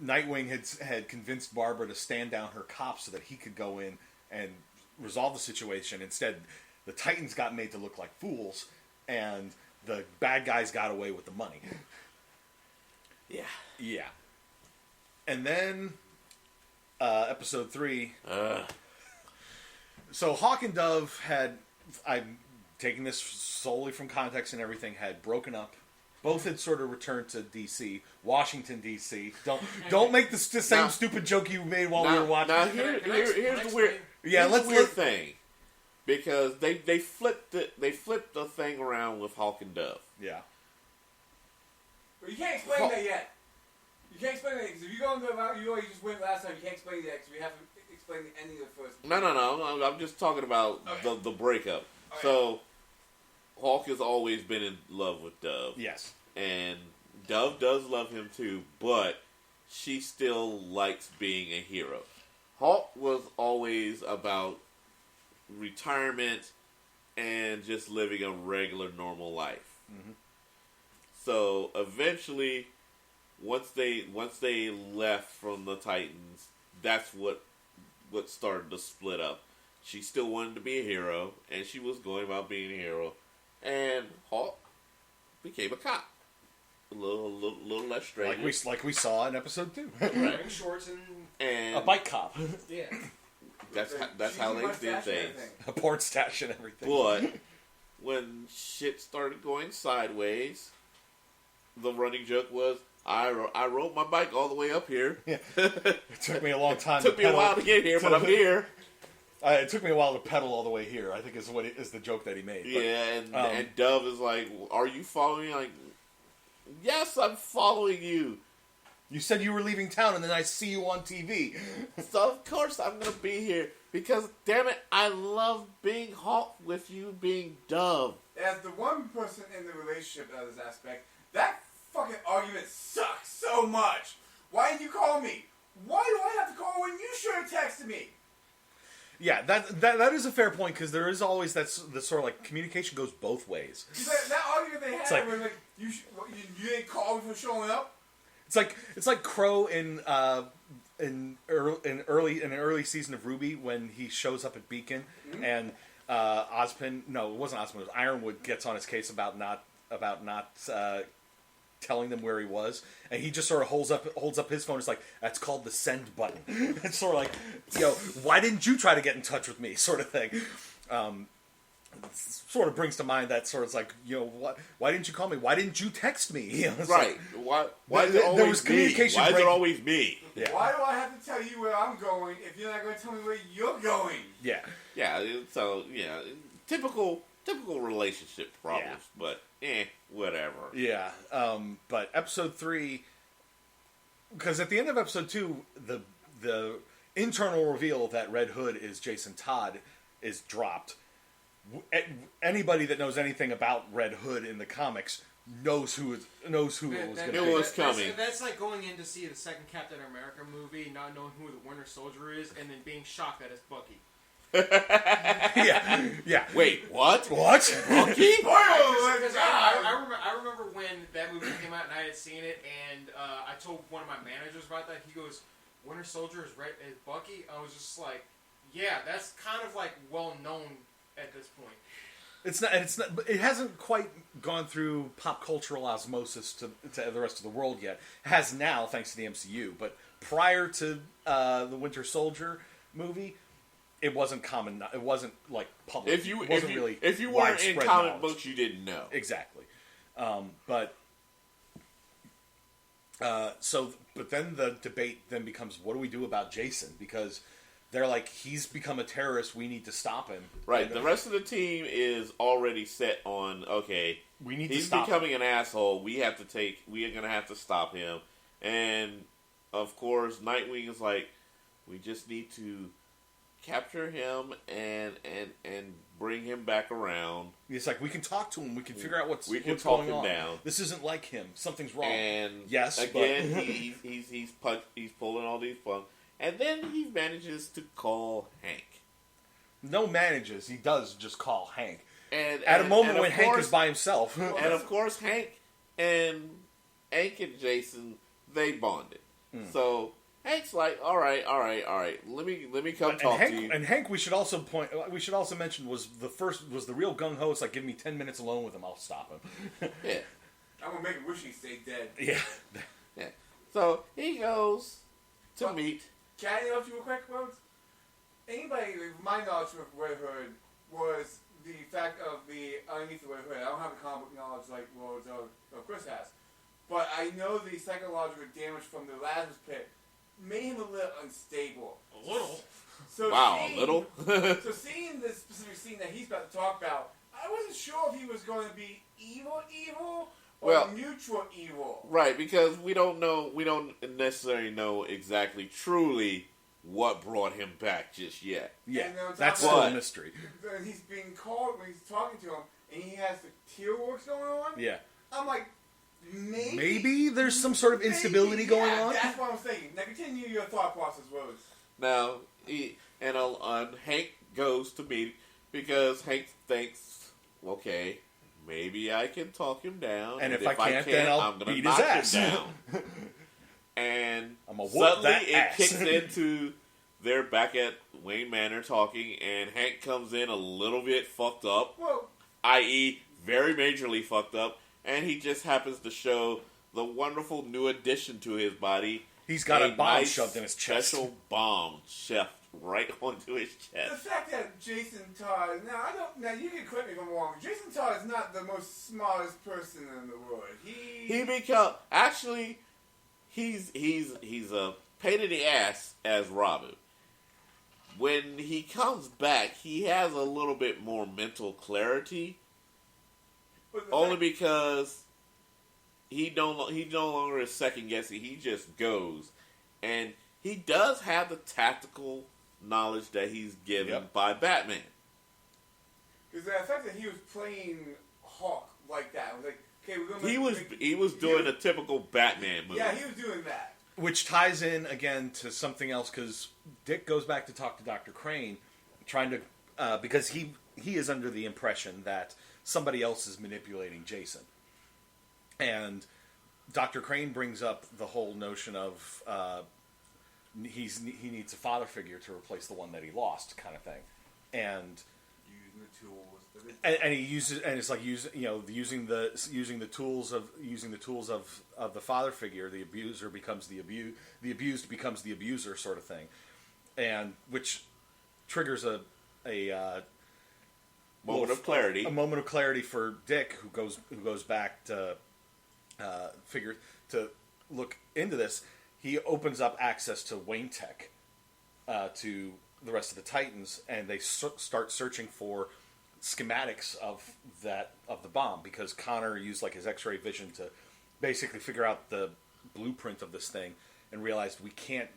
Nightwing had convinced Barbara to stand down her cops so that he could go in and resolve the situation. Instead, the Titans got made to look like fools, and the bad guys got away with the money. Yeah. Yeah. And then, episode 3. So Hawk and Dove I'm taking this solely from context and everything, had broken up, Both had sort of returned to D.C., Washington, D.C. Don't make the same stupid joke you made while we were watching. Now here's the weird. Yeah, here's the weird thing, because they flipped the thing around with Hawk and Dove. Yeah. But you can't explain that yet. You can't explain that because if you go into you already just went last time. You can't explain that because we have to explain the ending of the first. No. I'm just talking about the breakup. Okay. So Hawk has always been in love with Dove. Yes. And Dove does love him too, but she still likes being a hero. Hawk was always about retirement and just living a regular, normal life. Mm-hmm. So eventually, once they left from the Titans, that's what started to split up. She still wanted to be a hero, and she was going about being a hero, and Hawk became a cop. A little less strange. Like we saw in episode 2. Wearing shorts and a bike cop. yeah. That's how they did things. A porn stash and everything. But when shit started going sideways, the running joke was, I rode my bike all the way up here. Yeah. It took me a long time. Took me a while to get here, but I'm here. It took me a while to pedal all the way here, I think is the joke that he made. But, yeah, and Dove is like, are you following me? Like, yes, I'm following you. You said you were leaving town, and then I see you on TV. So, of course, I'm going to be here. Because, damn it, I love being Hawk with you being Dove. As the one person in the relationship of this aspect, that fucking argument sucks so much. Why didn't you call me? Why do I have to call when you should have texted me? Yeah, that is a fair point, because there is always that sort of like communication goes both ways. That argument they had was like, you didn't call me for showing up? It's like Crow in an early season of Ruby when he shows up at Beacon and Ozpin, no, it wasn't Ozpin, it was Ironwood gets on his case about not telling them where he was, and he just sort of holds up his phone. It's like, that's called the send button. It's sort of like, why didn't you try to get in touch with me, sort of thing. Sort of brings to mind that sort of like, why didn't you call me? Why didn't you text me? Right. Like, why is it always there was communication me? Why is break. it always me? Yeah. Why do I have to tell you where I'm going if you're not going to tell me where you're going? Yeah. Yeah, so, typical relationship problems, but whatever. Yeah, but episode 3, because at the end of episode 2, the internal reveal that Red Hood is Jason Todd is dropped. Anybody that knows anything about Red Hood in the comics knows who it was going to be. It was coming. That's like going in to see the second Captain America movie, not knowing who the Winter Soldier is, and then being shocked that it's Bucky. Yeah. Wait, what? What? Bucky? I remember when that movie came out and I had seen it, and I told one of my managers about that. He goes, "Winter Soldier is Bucky." I was just like, "Yeah, that's kind of like well known at this point." It's not. It hasn't quite gone through pop cultural osmosis to the rest of the world yet. It has now, thanks to the MCU. But prior to the Winter Soldier movie, it wasn't common. It wasn't like public. If you weren't in comic books, you didn't know exactly. But then the debate then becomes, what do we do about Jason? Because they're like, he's become a terrorist. We need to stop him. Right. The rest of the team is already set on, okay, we need he's to stop becoming him. an asshole. We are going to have to stop him. And, of course, Nightwing is like, we just need to capture him and bring him back around. It's like, we can talk to him. We can figure out what's talk going him on. down. This isn't like him. Something's wrong. And yes, again, but he's pulling all these punks. And then he manages to call Hank. No manages. He does just call Hank. And at a moment when course, Hank is by himself. And of course, Hank and Jason, they bonded. So Hank's like, all right. Let me come talk to you. And Hank, we should also mention was the real gung ho. It's like, give me 10 minutes alone with him, I'll stop him. Yeah, I'm gonna make him wish he stayed dead. Yeah. So he goes to meet. Can I interrupt you real quick, Rhodes? Anybody, with my knowledge of Red Hood, was the fact of the underneath the hood. I don't have the comic book knowledge like Rhodes or Chris has, but I know the psychological damage from the Lazarus Pit made him a little unstable. A little. So Wow, a little. So seeing this specific scene that he's about to talk about, I wasn't sure if he was going to be evil or neutral evil. Right, because we don't necessarily know exactly truly what brought him back just yet. Yeah, And that's still a mystery. He's being called when he's talking to him, and he has the tear works going on. Yeah. I'm like, maybe. Maybe there's some sort of instability going on. That's what I'm thinking. Now continue your thought process, Rose. Now, Hank goes to meet because Hank thinks, okay, maybe I can talk him down, and if I can't, then I'm gonna beat his ass. him down. And I'm gonna whoop suddenly that it ass. kicks into they're back at Wayne Manor talking, and Hank comes in a little bit fucked up, Well, i.e., very majorly fucked up, and he just happens to show the wonderful new addition to his body. He's got a bomb nice shoved in his chest. Special bomb shoved right onto his the chest. fact that Jason Todd, now you can correct me if I'm wrong. Jason Todd is not the most smartest person in the world. He's a pain in the ass as Robin. When he comes back, he has a little bit more mental clarity, only because he no longer is second guessing. He just goes, and he does have the tactical knowledge that he's given by Batman. Because the fact that he was playing Hawk like that, was like, okay, we're gonna He was doing a typical Batman movie. Yeah, he was doing that. Which ties in again to something else, because Dick goes back to talk to Dr. Crane, trying to because he is under the impression that somebody else is manipulating Jason, and Dr. Crane brings up the whole notion of he needs a father figure to replace the one that he lost, kind of thing, and Using the tools. and he uses, and it's like using the tools of the father figure. The abuser becomes the abused becomes the abuser, sort of thing, and which triggers a moment of clarity. A moment of clarity for Dick, who goes back to look into this. He opens up access to Wayne Tech to the rest of the Titans, and they start searching for schematics of the bomb, because Connor used like his X-ray vision to basically figure out the blueprint of this thing and realized we can't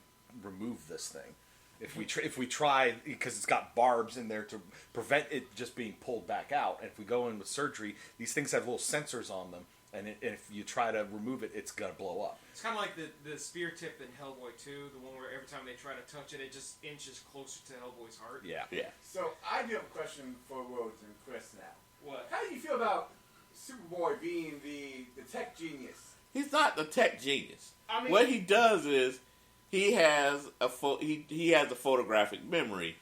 remove this thing if we try, because it's got barbs in there to prevent it just being pulled back out. And if we go in with surgery, these things have little sensors on them, and if you try to remove it, it's gonna blow up. It's kind of like the spear tip in Hellboy 2, the one where every time they try to touch it, it just inches closer to Hellboy's heart. Yeah. So I do have a question for Rhodes and Chris now. What? How do you feel about Superboy being the tech genius? He's not the tech genius. I mean, what he does is he has a photographic memory,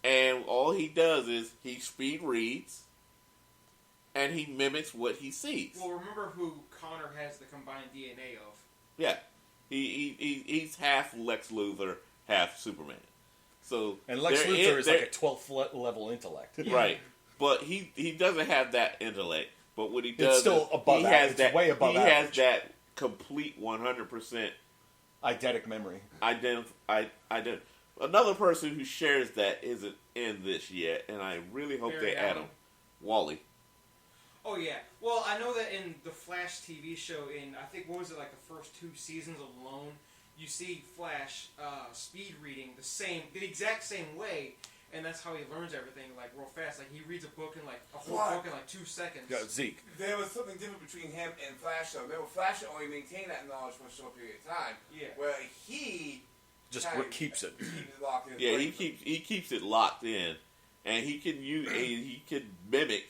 and all he does is he speed reads, and he mimics what he sees. Well, remember who Connor has the combined DNA of. Yeah, he's half Lex Luthor, half Superman. So And Lex Luthor is like a 12th level intellect. Right, but he doesn't have that intellect. But what he does, it's still above he average. has that. Way above he average. has that complete 100% eidetic memory. Another person who shares that isn't in this yet, and I really hope Barry they add Allen. him. Wally. Oh, yeah. Well, I know that in the Flash TV show, I think, what was it, like the first 2 seasons alone, you see Flash speed reading the exact same way, and that's how he learns everything, like, real fast. Like, he reads a book in, like, a whole book in, like, 2 seconds. Yeah, Zeke. There was something different between him and Flash, though. Remember, Flash only maintained that knowledge for a short period of time. Yeah. Where he Just keeps it. keeps it locked in. Yeah, he keeps it locked in, and he can mimic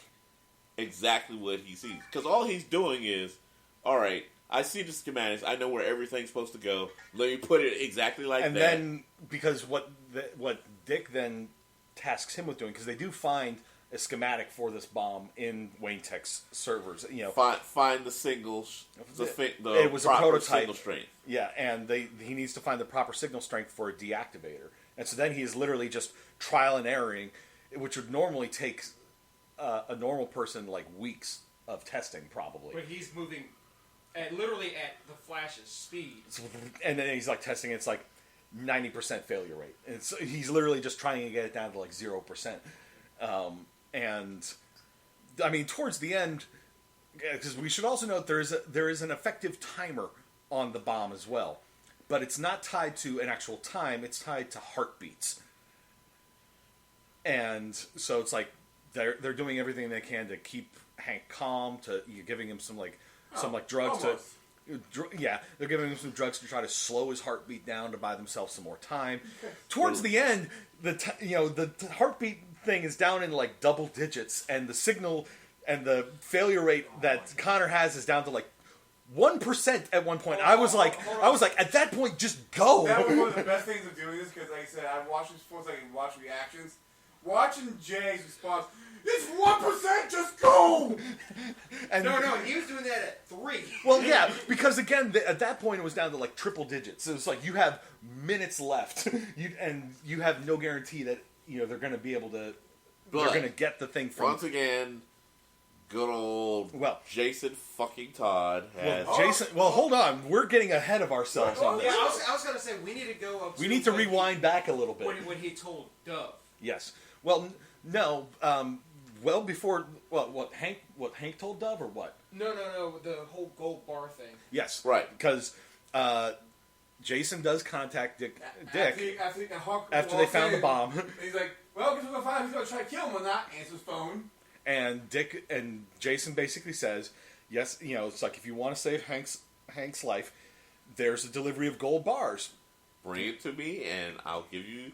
exactly what he sees. Because all he's doing is, all right, I see the schematics, I know where everything's supposed to go. Let me put it exactly like and that. And then, because what Dick then tasks him with doing, because they do find a schematic for this bomb in Wayne Tech's servers. Find the singles. It was a proper prototype. signal strength. Yeah, and he needs to find the proper signal strength for a deactivator. And so then he is literally just trial and erroring, which would normally take a normal person like weeks of testing probably. But he's moving literally at the Flash's speed. And then he's like testing. It's like 90% failure rate. And he's literally just trying to get it down to like 0%. And I mean, towards the end, because we should also note there is an effective timer on the bomb as well, but it's not tied to an actual time. It's tied to heartbeats. And so it's like they're doing everything they can to keep Hank calm. You're giving him some drugs almost. They're giving him some drugs to try to slow his heartbeat down to buy themselves some more time. Towards the end, the heartbeat thing is down in like double digits, and the signal and the failure rate that Connor has is down to like 1% at one point. I was like, at that point, just go. That was one of the best things of doing this, because like I said, I watched this before so I can watch reactions. Watching Jay's response, it's 1%, just go! And No, he was doing that at 3. well, yeah, because again, at that point it was down to like triple digits. So it's like you have minutes left, and you have no guarantee that they're going to be able to. They're going to get the thing from. Once again, good old Jason fucking Todd has. Well, hold on, we're getting ahead of ourselves on this. Yeah, I was going to say we need to go up. We need to rewind back a little bit. When he told Dove. Yes. Well, no. Well before what Hank told Dove or what? No, the whole gold bar thing. Yes, right. Because Jason does contact Dick after they found the bomb. He's like, well, guess we're gonna find out if he's gonna try to kill him or not. Answers phone. And Dick and Jason basically says, yes, it's like if you want to save Hank's life, there's a delivery of gold bars. Bring it to me, and I'll give you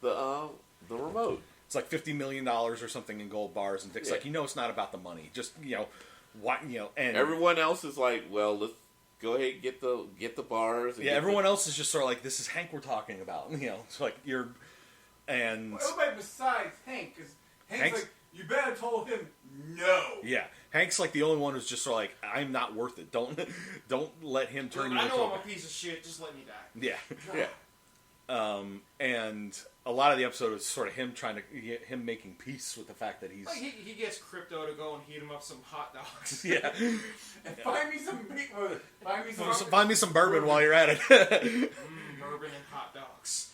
the remote. It's like $50 million or something in gold bars, and Dick's like, it's not about the money. Just what and everyone else is like, well, let's go ahead and get the bars. And everyone else is just sort of like, this is Hank we're talking about. It's like you're and everybody besides Hank, because Hank's like, you better told him no. Yeah, Hank's like the only one who's just sort of like, I'm not worth it. Don't let him turn you into. I know I'm a piece of shit. Just let me die. Yeah. And a lot of the episode is sort of him making peace with the fact that he's. Like he gets Crypto to go and heat him up some hot dogs. Yeah. And find me some meat with it. Find me some bourbon while you're at it. Bourbon and hot dogs.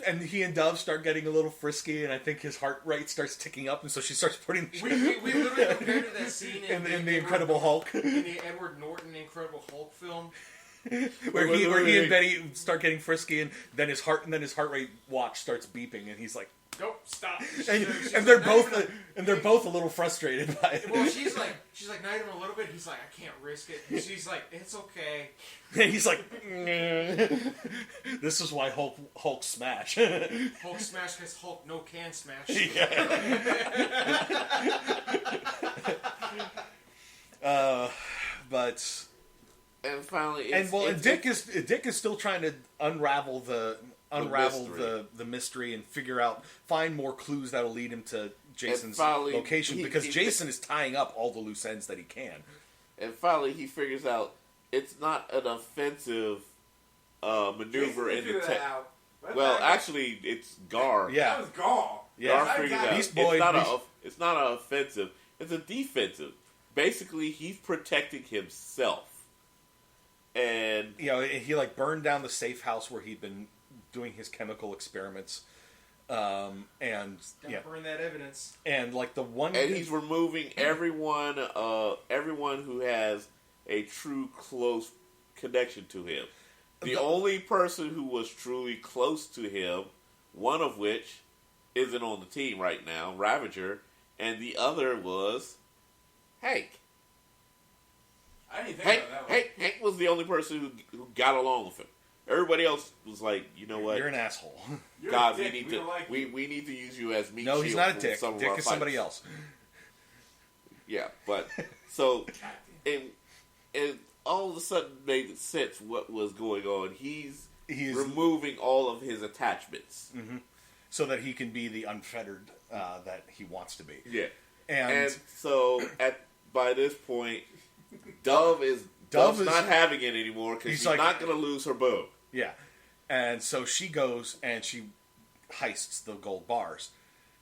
And he and Dove start getting a little frisky, and I think his heart rate starts ticking up, and so she starts putting. We literally compared to that scene in the Incredible Hulk, in the Edward Norton Incredible Hulk film. where he and Betty start getting frisky, and then his heart rate watch starts beeping, and he's like, "Nope, stop." And they're both a little frustrated by it. Well, she's like, not even a little bit. He's like, I can't risk it. And she's like, it's okay. And he's like, this is why Hulk smash. Hulk smash because Hulk no can smash. But. And finally, Dick is still trying to unravel the mystery and find more clues that'll lead him to Jason's location, because Jason is tying up all the loose ends that he can. And finally, he figures out it's not an offensive maneuver in the tech. Well, actually, it's Gar. Yeah, that was Gar. Yeah, Gar figured out Beast Boy. It's not an offensive. It's a defensive. Basically, he's protecting himself. And he like burned down the safe house where he'd been doing his chemical experiments, and burn that evidence. And like the one, and he's removing everyone who has a true close connection to him. The only person who was truly close to him, one of which isn't on the team right now, Ravager, and the other was Hank. I didn't think about that one. Hank was the only person who got along with him. Everybody else was like, you know what? You're an asshole. God, we need to use you as meat. No, he's not a dick. Dick is somebody else. Yeah, but so and all of a sudden made sense what was going on. He's removing all of his attachments, so that he can be the unfettered that he wants to be. Yeah, and so by this point, Dove's not having it anymore because she's not going to lose her bow. Yeah, and so she goes and she heists the gold bars,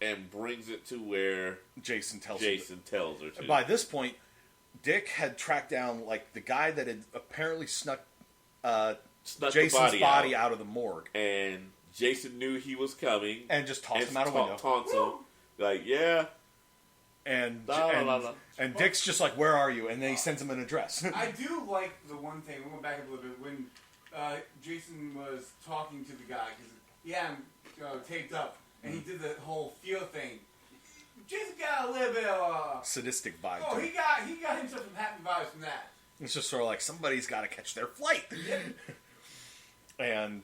and brings it to where Jason tells her to. By this point, Dick had tracked down like the guy that had apparently snuck Jason's body out of the morgue, and Jason knew he was coming and just tossed him out a window. Taunts him like, yeah. And Dick's just like, where are you? And then he sends him an address. I do like the one thing. We'll go back a little bit when Jason was talking to the guy because he had him taped up, and he did the whole feel thing. Jason got a little bit of sadistic vibe. Oh, he got himself some happy vibes from that. It's just sort of like somebody's got to catch their flight. And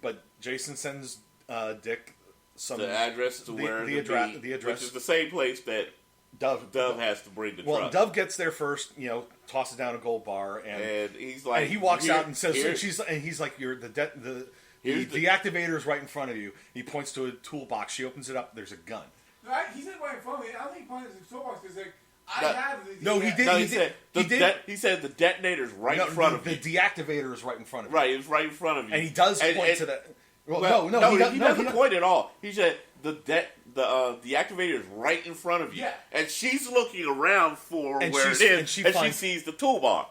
but Jason sends Dick the address to where the address, which is the same place that Dove has to bring the truck. Well, Dove gets there first, tosses down a gold bar, and he's like, and he walks out and says, he's like, "You're the activator is right in front of you." He points to a toolbox. She opens it up. There's a gun. Right? He said right in front of me. I don't think he pointed to the toolbox because I have the. No, he did. He said the detonator's right in front of you. The deactivator is right in front of you. Right, it's right in front of you. And he does point to that. Well, no, he doesn't point at all. He said the deactivator is right in front of you. Yeah. And she's looking around for where it is, and she sees the toolbar.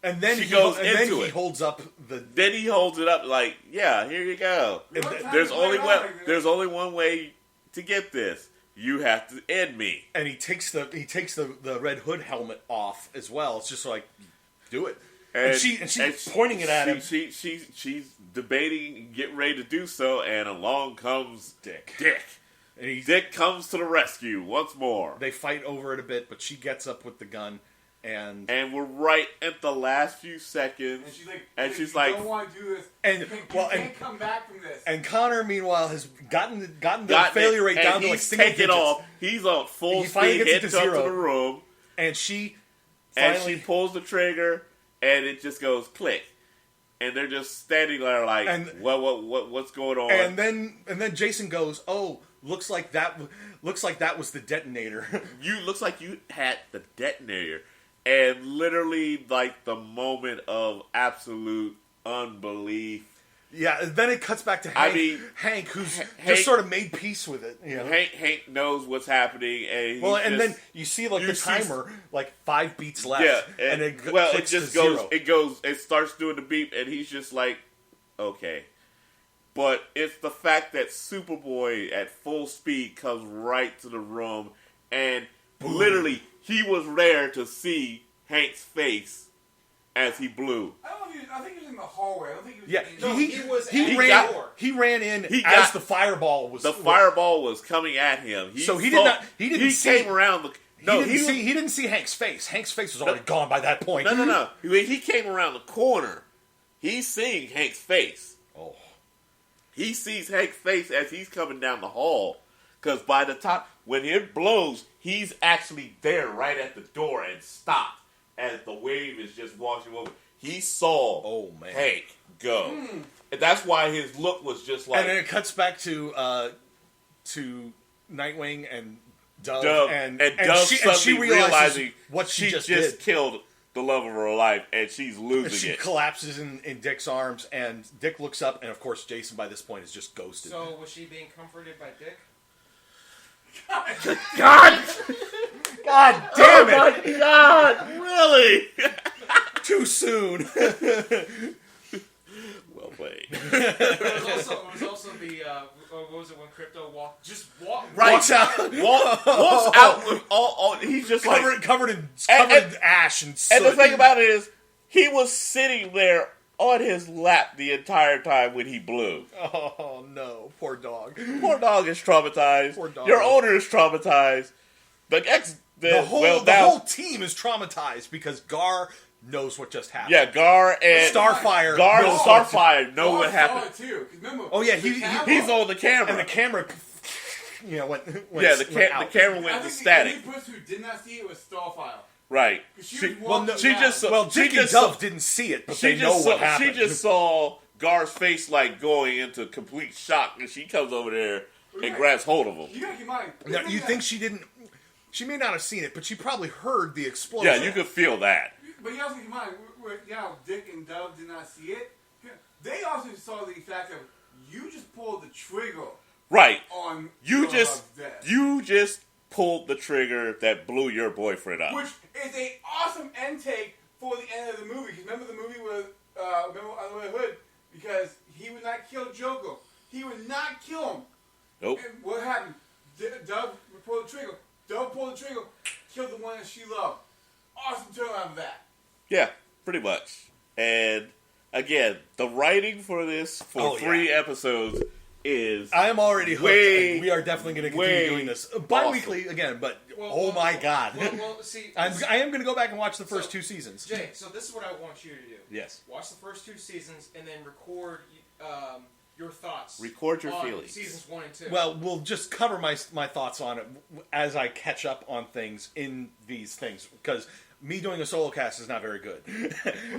And then he holds up the. Then he holds it up like, yeah, here you go. There's only one way to get this. You have to end me. And he takes the Red Hood helmet off as well. It's just like, do it. And she's pointing it at him. She's debating, getting ready to do so, and along comes Dick. And Dick comes to the rescue once more. They fight over it a bit, but she gets up with the gun, and we're right at the last few seconds. And she's like, don't want to do this. And you can't come back from this. And Connor, meanwhile, has gotten the failure rate down to like single digits. Off. He's on full speed, heads up to the room, and she pulls the trigger, and it just goes click. And they're just standing there like, what's going on? And then Jason goes, "Oh, looks like that was the detonator." Looks like you had the detonator, and literally like the moment of absolute unbelief. Yeah, then it cuts back to Hank. Hank, who's just sort of made peace with it. Hank knows what's happening, and then you see like the timer, like 5 beats left. Yeah, and it just goes. 0. It starts doing the beep, and he's just like, okay. But it's the fact that Superboy at full speed comes right to the room, and literally he was there to see Hank's face as he blew. I think he was in the hallway. I don't think he was. Yeah, he ran in as the fireball was. The fireball was coming at him. He didn't see Hank's face. Hank's face was already gone by that point. No. He came around the corner. He's seeing Hank's face. Oh. He sees Hank's face as he's coming down the hall. Because by the time when it blows, he's actually there right at the door and stopped as the wave is just washing over. He saw Hank go. And that's why his look was just like... And then it cuts back to Nightwing and Dove. And Dove she realizes what she just killed the love of her life, and she's losing it. She collapses in Dick's arms, and Dick looks up, and of course Jason by this point is just ghosted. So was she being comforted by Dick? God damn it! Oh my God! Really? Too soon. Well played. It was also the what was it when Crypto walked walks out with all he's just covered in ash and soot. And the thing about it is, he was sitting there on his lap the entire time when he blew. Oh no, poor dog. Poor dog is traumatized. Poor dog. Your owner is traumatized. The whole team is traumatized because Gar knows what just happened. Yeah, Gar and Starfire. Know what happened. Too. Remember, he's on the camera. And the camera, went the camera went to static. The only person who did not see it was Starfire. Right. Dick and Dove didn't see it, but they know what happened. She just saw Gar's face like going into complete shock, and she comes over there and grabs hold of him. Now, you think she didn't? She may not have seen it, but she probably heard the explosion. Yeah, you could feel that. But you also keep in mind, Dick and Dove did not see it. They also saw the fact that you just pulled the trigger Right. on You just death. pulled the trigger that blew your boyfriend up. Which is an awesome end take for the end of the movie. 'Cause remember the movie with remember Under the Hood? Because he would not kill Joker. He would not kill him. Nope. And what happened? Doug pulled the trigger. Doug pulled the trigger, killed the one that she loved. Awesome turnaround of that. Yeah, pretty much. And again, the writing for this for 3 episodes is I am already hooked. way, We are definitely going to continue doing this bi-weekly again. But my god, Well, see, I am going to go back and watch the first 2 seasons. Jay, so this is what I want you to do. Yes. Watch the first 2 seasons and then record your thoughts. Record your on feelings. Seasons 1 and 2. Well, we'll just cover my thoughts on it as I catch up on things in these things, because me doing a solo cast is not very good.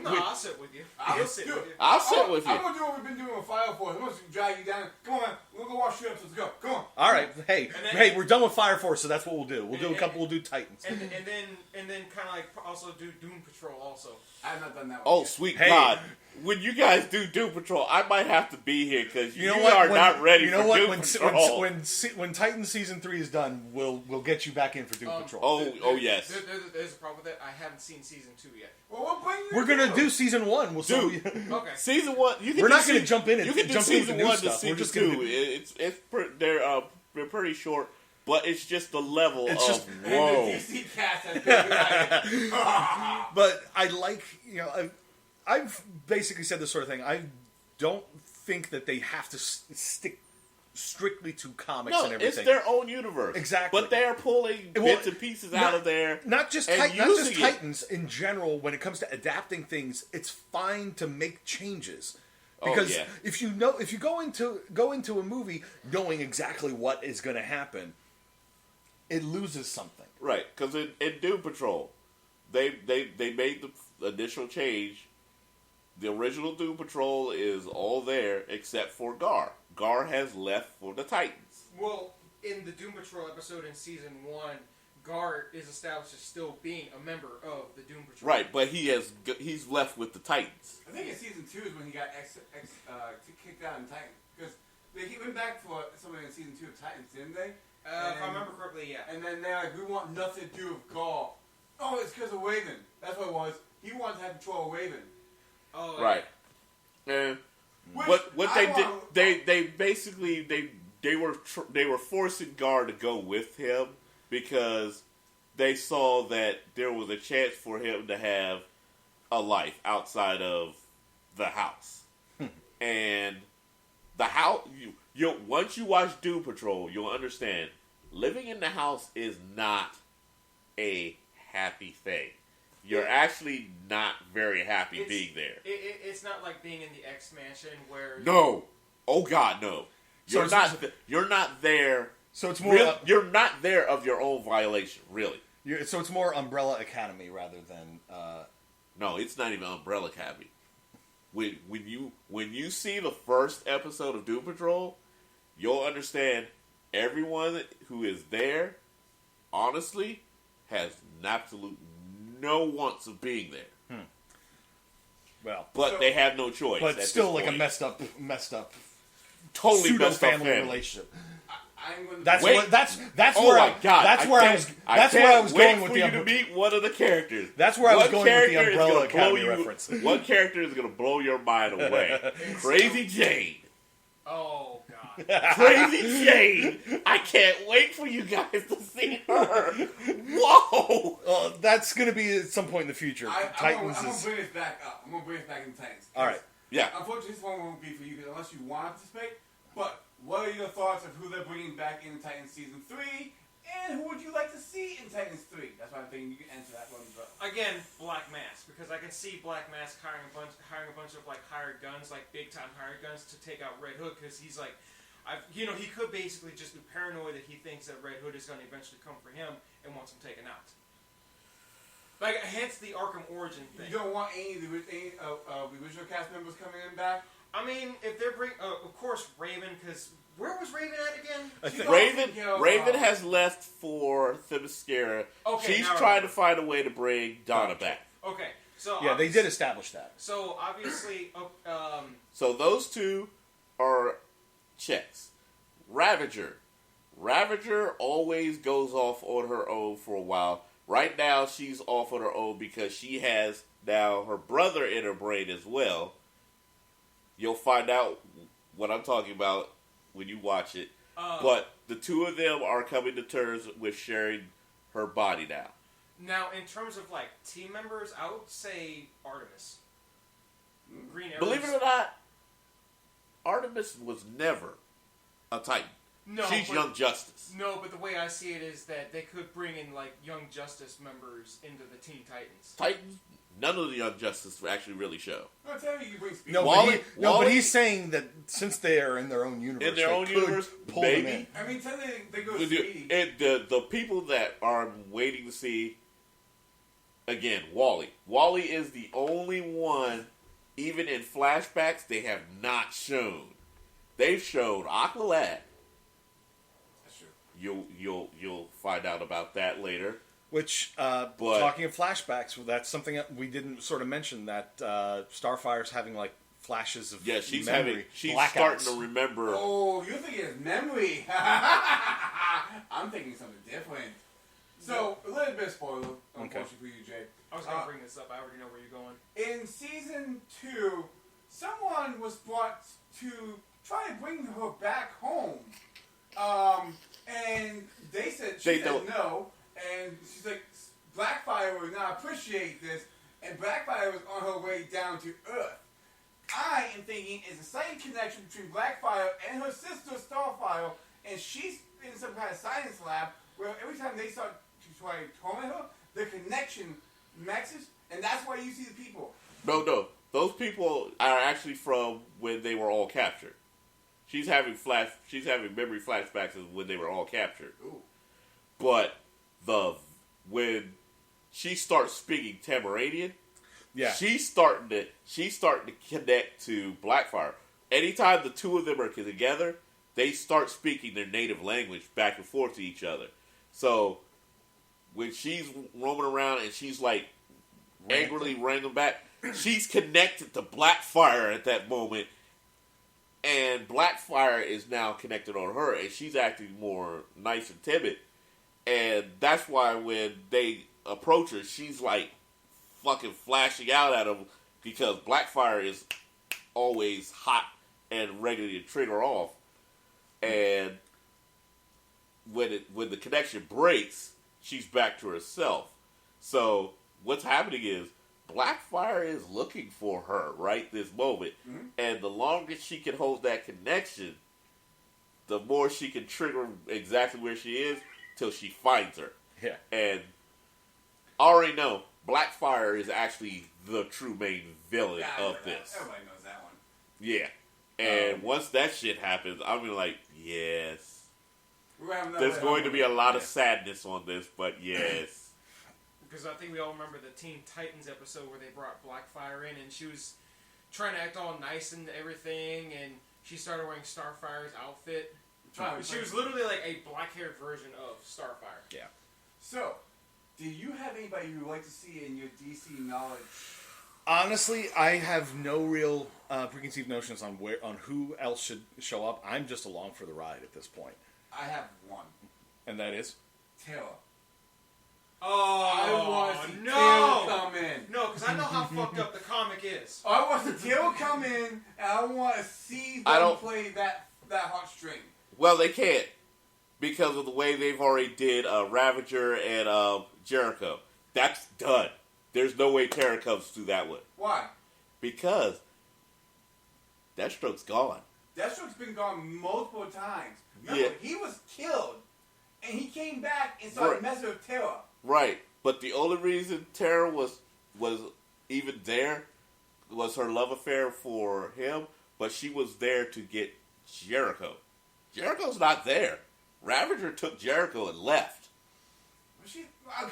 No, I'll sit with you. I'll sit with you. I'll sit with you. I'm going to do what we've been doing with Fire Force. I'm going to drag you down. Come on, man. We'll go watch 2 episodes. Go. Come on. All right, hey, we're done with Fire Force, so that's what we'll do. We'll do a couple. We'll do Titans. And then kind of like also do Doom Patrol also. I have not done that one. Oh, yet. sweet Hey. God. When you guys do Doom Patrol, I might have to be here because you, know what? are When- not ready you know for what? Doom When, Patrol. when Titans season 3 is done, we'll get you back in for Doom Patrol. Oh, yes. There's a problem with that. I haven't seen season 2 yet. Well, we'll bring you We're gonna do season 1. We'll Dude. Okay. Season 1, you can We're do not gonna season- jump in and you can do jump into season the new 1 to stuff. season We're just 2. gonna They're pretty short, but it's just the level It's of just- And whoa. the DC cast has been united. But I like, I've basically said this sort of thing. I don't think that they have to stick strictly to comics No, and everything. it's their own universe. Exactly. But they're pulling Well, bits and pieces out of there. Not just and not just using it. Titans in general. When it comes to adapting things, it's fine to make changes. Oh, Because yeah. if you go into a movie knowing exactly what is going to happen, it loses something. Right, because in Doom Patrol, they made the initial change. The original Doom Patrol is all there except for Gar. Gar has left for the Titans. Well, in the Doom Patrol episode in season 1, Gar is established as still being a member of the Doom Patrol. Right, but he's left with the Titans. I think in season 2 is when he got kicked out in Titans. Because he went back for something in season 2 of Titans, didn't they? If I remember correctly, yeah. And then they're like, we want nothing to do with Gaul. Oh, it's because of Raven. That's what it was. He wanted to have control of Raven. Oh, Right. And Which what I they did, want- they basically they were forcing Gar to go with him because they saw that there was a chance for him to have a life outside of the house. And the house, you once you watch Doom Patrol, you'll understand living in the house is not a happy thing. You're actually not very happy being there. It's not like being in the X Mansion where... No. Oh God, no. So You're not there. So it's more. You're not there of your own violation, really. So it's more Umbrella Academy rather than. No, it's not even Umbrella Academy. When you see the first episode of Doom Patrol, you'll understand everyone who is there, honestly, has absolute no wants of being there. Well, But they have no choice. but at still this like a point. messed up totally pseudo messed up family family. relationship. I'm going to That's Wait. what that's Oh where my God! that's where I was that's where I was going with for the you to meet one of the characters. That's where I was One going with the character is Umbrella gonna blow Academy reference. One character is going to blow your mind away. Crazy Jane. Oh, God. Crazy Jane. I can't wait for you guys to see her. Whoa. Well, that's going to be at some point in the future. Titans I'm going is to bring this back up. I'm going to bring this back in Titans. all right. Yeah. Unfortunately, this one won't be for you because unless you want to participate. But what are your thoughts of who they're bringing back in Titans Season 3? And who would you like to see in Titans 3? That's why I'm thinking you can answer that one as well. Again, Black Mask, because I can see Black Mask hiring a bunch of like hired guns, like big time hired guns, to take out Red Hood, because he's like, he could basically just be paranoid that he thinks that Red Hood is going to eventually come for him and wants him taken out. Like, hence the Arkham origin thing. You don't want any of the original cast members coming in back? I mean, if they're of course Raven, because where was Raven at again? I think- Raven has left for Themyscira. Okay, She's now I trying to remember. find a way to bring Donna back. Okay, so Yeah, they did establish that. So obviously, So those two are checks. Ravager. Ravager always goes off on her own for a while. Right now, she's off on her own because she has now her brother in her brain as well. You'll find out what I'm talking about when you watch it. But the two of them are coming to terms with sharing her body now. Now, in terms of like team members, I would say Artemis. Green Arrow. Believe it or not, Artemis was never a Titan. No, she's Young Justice. No, but the way I see it is that they could bring in like Young Justice members into the Teen Titans. Titans, none of the Young Justice actually really show. I'll tell you bring speed. No, Wally- but he's saying that since they are in their own universe, pull them in. I mean, technically, they go With speedy. the people that are waiting to see, again, Wally. Wally is the only one, even in flashbacks, they have not shown. They've shown Aqualad. That's true. You'll find out about that later. Which, talking of flashbacks, that's something that we didn't sort of mention, that Starfire's having, like, flashes of she's memory. she's blackouts. starting to remember. Oh, you're thinking it's memory. I'm thinking something different. So, a little bit of spoiler, unfortunately for you, Jay. I was going to bring this up. I already know where you're going. In season 2, someone was brought to try to bring her back home. And she said no. And she's like, Blackfire would not appreciate this. And Blackfire was on her way down to Earth. I am thinking it's the same connection between Blackfire and her sister Starfire. And she's in some kind of science lab where every time they start to try to torment her, the connection maxes. And that's why you see the people. No. Those people are actually from when they were all captured. She's having memory flashbacks of when they were all captured. Ooh. But when she starts speaking Tamaranian, she's starting to connect to Blackfire. Anytime the two of them are together, they start speaking their native language back and forth to each other. So when she's roaming around and she's like angrily wrangling back, she's connected to Blackfire at that moment, and Blackfire is now connected on her, and she's acting more nice and timid. And that's why when they approach her, she's like fucking flashing out at them because Blackfire is always hot and ready to trigger off. And when the connection breaks, she's back to herself. So what's happening is Blackfire is looking for her right this moment. Mm-hmm. And the longer she can hold that connection, the more she can trigger exactly where she is till she finds her. Yeah. And I already know Blackfire is actually the true main villain of this. Everybody knows that one. Yeah. And once that shit happens, I'm gonna like, yes. There's going to be a lot of sadness on this, but yes. Because I think we all remember the Teen Titans episode where they brought Blackfire in, and she was trying to act all nice and everything, and she started wearing Starfire's outfit. She was literally like a black-haired version of Starfire. Yeah. So, do you have anybody you would like to see in your DC knowledge? Honestly, I have no real preconceived notions on who else should show up. I'm just along for the ride at this point. I have one. And that is? Taylor. Oh, I want to see no! Taylor come in. No, because I know how fucked up the comic is. I want to see Taylor come in, and I want to see them play that heartstring. Well, they can't because of the way they've already did Ravager and Jericho. That's done. There's no way Terra comes through that one. Why? Because Deathstroke's gone. Deathstroke's been gone multiple times. Remember, he was killed, and he came back and started messing with Terra. Right, but the only reason Terra was even there was her love affair for him, but she was there to get Jericho. Jericho's not there. Ravager took Jericho and left.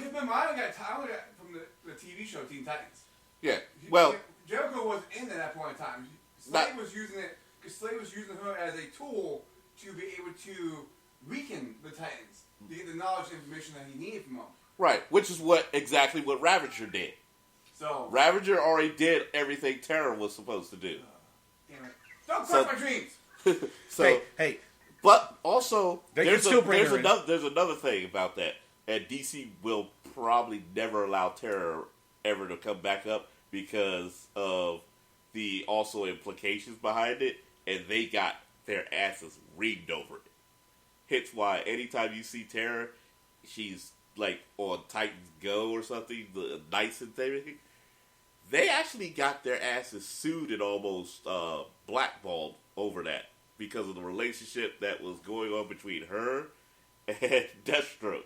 Remember, I got from the TV show Teen Titans. Yeah, well, Jericho was in at that point in time. Slade was using it because Slade was using her as a tool to be able to weaken the Titans to get the knowledge and information that he needed from them. Right, which is exactly what Ravager did. So Ravager already did everything Terra was supposed to do. Damn it! Don't crush my dreams. So hey, But also, They can still bring there's her in. there's another thing about that, and DC will probably never allow Terra ever to come back up because of the also implications behind it, and they got their asses reamed over it. Hence why anytime you see Terra, she's like on Titans Go or something, the Knights and everything. They actually got their asses sued and almost blackballed over that because of the relationship that was going on between her and Deathstroke.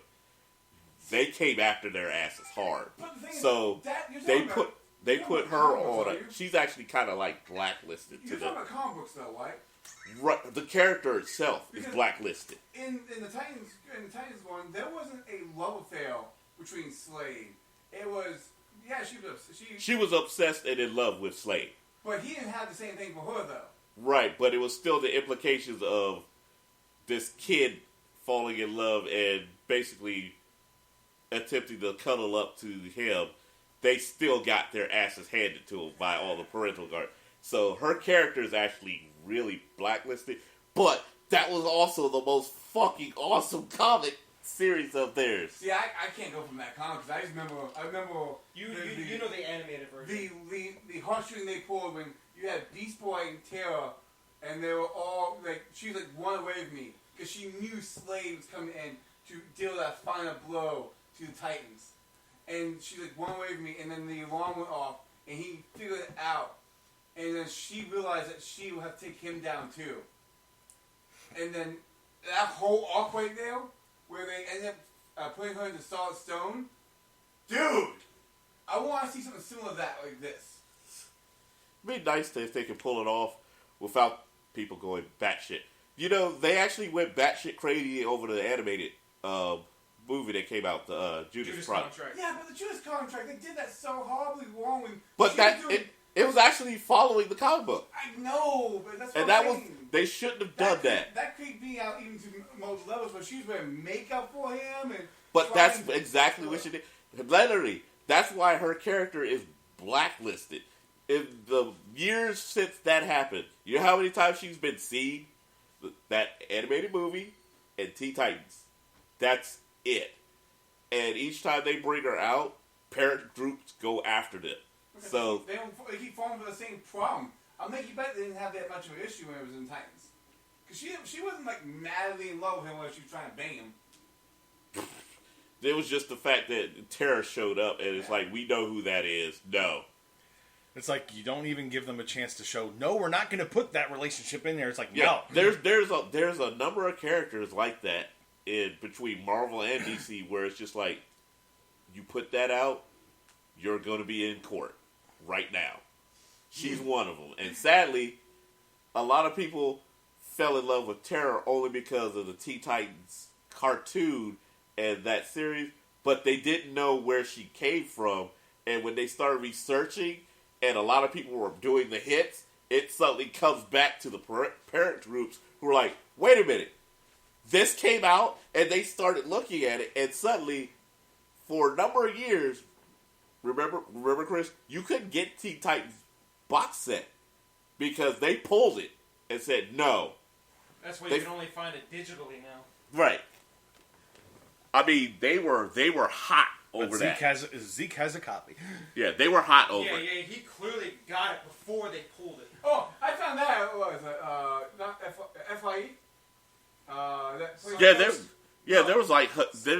They came after their asses hard. So they put her on. She's actually kind of like blacklisted. You're talking about comic books, though, right? Right, the character itself is blacklisted. In the Titans one, there wasn't a love affair between Slade. It was she was obsessed and in love with Slade. But he didn't have the same thing for her, though. Right, but it was still the implications of this kid falling in love and basically attempting to cuddle up to him. They still got their asses handed to them by all the parental guard. So her character is actually really blacklisted. But that was also the most fucking awesome comic series of theirs. See, I can't go from that comic because I remember you know the animated version. The heartstring they pulled when you had Beast Boy and Terra, and they were all like, she was like one away from me because she knew Slade was coming in to deal that final blow to the Titans, and she like one away from me, and then the alarm went off, and he figured it out, and then she realized that she would have to take him down too, and then that whole arc right there, where they ended up putting her into Solid Stone, dude, I want to see something similar to that like this. It'd be nice if they could pull it off without people going batshit. You know, they actually went batshit crazy over the animated movie that came out, the Judas Contract. Yeah, but the Judas Contract, they did that so horribly wrong. But it was actually following the comic book. I know, but that's what and that I'm was saying. they shouldn't have done that. That creeped me out even to most levels, where she was wearing makeup for him. But that's exactly what she did. Literally, that's why her character is blacklisted. In the years since that happened, you know how many times she's been seen? That animated movie and Teen Titans. That's it. And each time they bring her out, parent groups go after them. So they keep falling for the same problem. I'll make you bet they didn't have that much of an issue when it was in Titans. Because she wasn't like madly in love with him when she was trying to bang him. It was just the fact that Terra showed up and it's like, we know who that is. No. It's like you don't even give them a chance to show. No, we're not going to put that relationship in there. It's like yeah, no. There's a number of characters like that in between Marvel and DC where it's just like, you put that out, you're going to be in court right now. She's one of them, and sadly, a lot of people fell in love with Terra only because of the Teen Titans cartoon and that series, but they didn't know where she came from. And when they started researching, and a lot of people were doing the hits, it suddenly comes back to the parent groups who are like, wait a minute, this came out, and they started looking at it, and suddenly, for a number of years, remember, Chris, you couldn't get Teen Titans box set because they pulled it and said no. That's why you can only find it digitally now. Right. I mean, they were hot over that. Zeke has a copy. Yeah, they were hot over it. Yeah, he clearly got it before they pulled it. Oh, I found that. What was it? Not FIE? There was like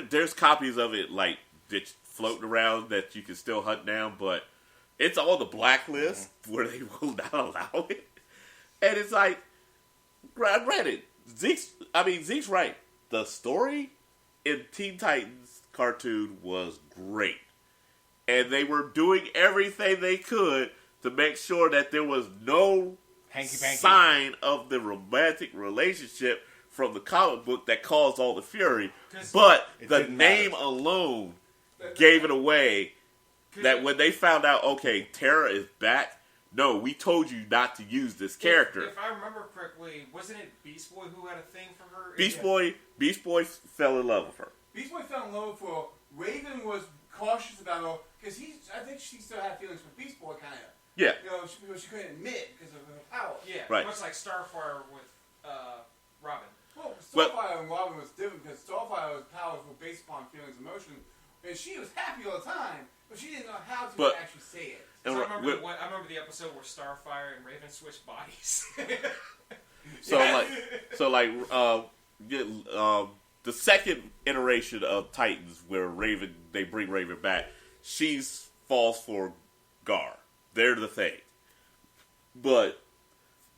there's copies of it like that's floating around that you can still hunt down, but it's on the blacklist where they will not allow it. And it's like, granted, Zeke's right. The story in Teen Titans cartoon was great, and they were doing everything they could to make sure that there was no sign of the romantic relationship from the comic book that caused all the fury. But the name alone gave it away. That when they found out, okay, Terra is back, no, we told you not to use this character. If I remember correctly, wasn't it Beast Boy who had a thing for her? Beast Boy fell in love with her. Beast Boy fell in love with her. Raven was cautious about her because I think she still had feelings for Beast Boy, kind of. Yeah. You know, she couldn't admit because of her power. Yeah, right. Much like Starfire with Robin. Well, Starfire and Robin was different because Starfire's powers were based upon feelings and emotions, and she was happy all the time, but she didn't know how to actually say it. I remember the episode where Starfire and Raven switched bodies. The second iteration of Titans, where they bring Raven back, she falls for Gar. They're the thing. But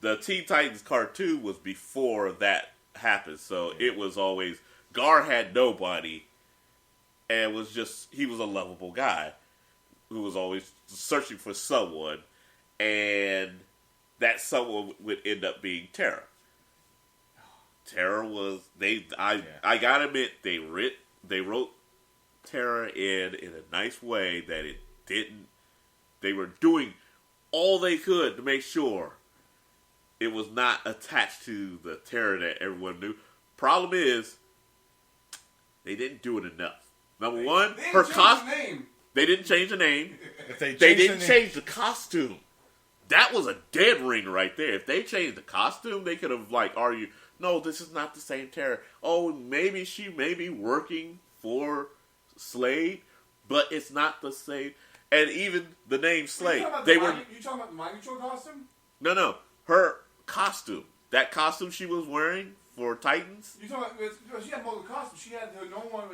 the Teen Titans cartoon was before that happened, so it was always Gar had nobody, and he was a lovable guy who was always searching for someone, and that someone would end up being Terra. Terra was I gotta admit they wrote Terra in a nice way that it didn't. They were doing all they could to make sure it was not attached to the Terra that everyone knew. Problem is, they didn't do it enough. Number one, her costume. They didn't change the name. They didn't change the costume. That was a dead ring right there. If they changed the costume, they could have argued, no, this is not the same Terra. Oh, maybe she may be working for Slade, but it's not the same. And even the name Slade, You talking about the mind control costume? No, her costume. That costume she was wearing for Titans. You talking about? She had multiple costumes. She had her normal one.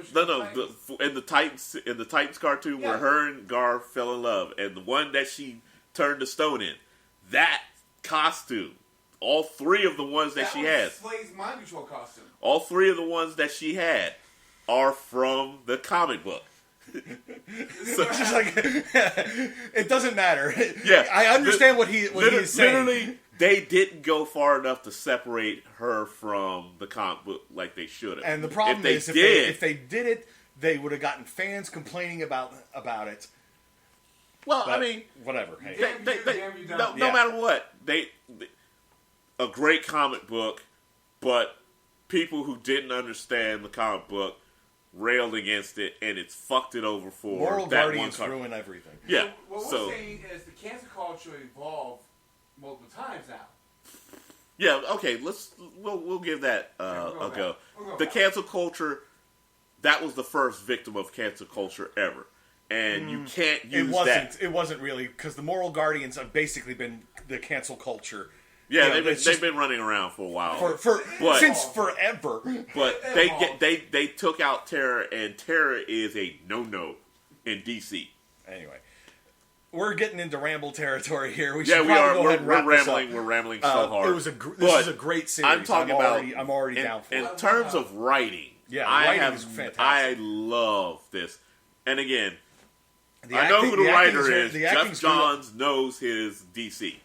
In the Titans cartoon where her and Gar fell in love, and the one that she turned to stone in, that costume. All three of the ones that she has. Slade's mind control costume. All three of the ones that she had are from the comic book. So just it doesn't matter. Yeah, I understand what he's saying. Literally, they didn't go far enough to separate her from the comic book like they should have. And the problem is, if they did it, they would have gotten fans complaining about it. Well, but, I mean, whatever. Hey. No matter what, a great comic book, but people who didn't understand the comic book railed against it, and it's fucked it over for Moral that Guardians one ruin everything. Yeah. What we're saying is the cancel culture evolved multiple times now. Yeah. Okay. We'll give that a go. The cancel culture, that was the first victim of cancel culture ever, and you can't use that. It wasn't really, because the Moral Guardians have basically been the cancel culture. Yeah, they've been running around for a while, since forever. But they took out Terra, and Terra is a no in DC. Anyway, we're getting into ramble territory here. We are. We're rambling. We're rambling so hard. This is a great series. I'm talking I'm already down for it. In terms of writing, writing is fantastic. I love this. And again, I know who the writer is. Jeff Johns knows his DC.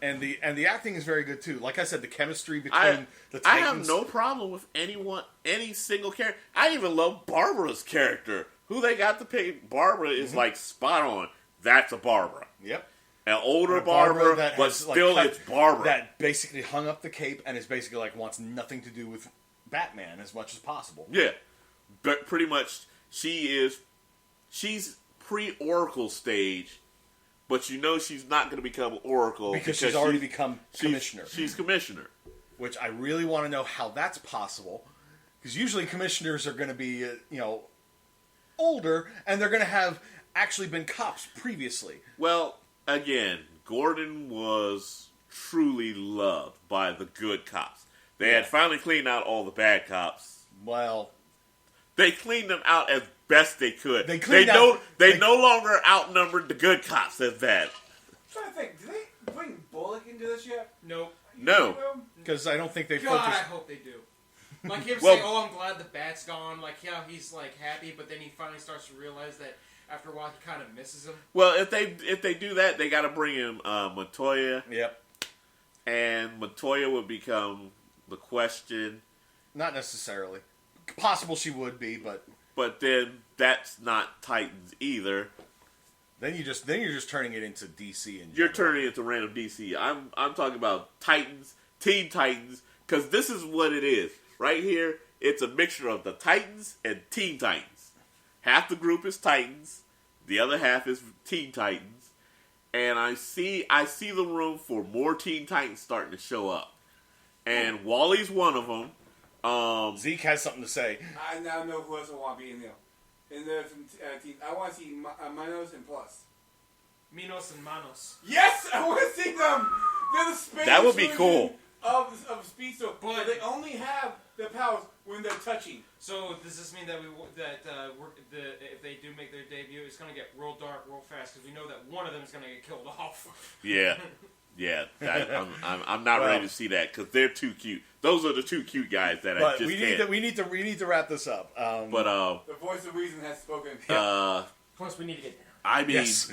And the acting is very good too. Like I said, the chemistry between the Titans. I have no problem with any single character. I even love Barbara's character. Who they got to pick Barbara is spot on. That's a Barbara. Yep. An older Barbara, but still it's Barbara. That basically hung up the cape and is basically wants nothing to do with Batman as much as possible. Yeah. But pretty much she's pre-Oracle stage. But she's not going to become Oracle because she's already become Commissioner. She's Commissioner. Which I really want to know how that's possible. Because usually Commissioners are going to be, older, and they're going to have actually been cops previously. Well, again, Gordon was truly loved by the good cops. They had finally cleaned out all the bad cops. Well, they cleaned them out as best they could. They no longer outnumbered the good cops as bad. I'm trying to think, did they bring Bullock into this yet? Nope. No. Because I don't think they God, focused. I hope they do. Like him saying, "Oh, I'm glad the bat's gone." Like, yeah, he's happy, but then he finally starts to realize that after a while he kind of misses him. Well, if they do that, they got to bring in Montoya. Yep. And Montoya would become the Question. Not necessarily. Possible she would be, but then that's not Titans either. Then you're just turning it into DC and you're turning it into random DC. I'm talking about Titans, Teen Titans, because this is what it is. Right here, it's a mixture of the Titans and Teen Titans. Half the group is Titans, the other half is Teen Titans, and I see the room for more Teen Titans starting to show up. And Wally's one of them. Zeke has something to say. I now know who else I want to be in there. In the team, I want to see Manos and Plus. Minos and Manos. Yes, I want to see them. They're the space That would be version cool. Of Speedster, But- but they only have their powers when they're touching. So does this mean that if they do make their debut, it's gonna get real dark, real fast? Because we know that one of them is gonna get killed off. Yeah. I'm not ready to see that because they're too cute. Those are the two cute guys that I just can't. we need to wrap this up. But The voice of reason has spoken. Plus, we need to get down. I mean, Yes.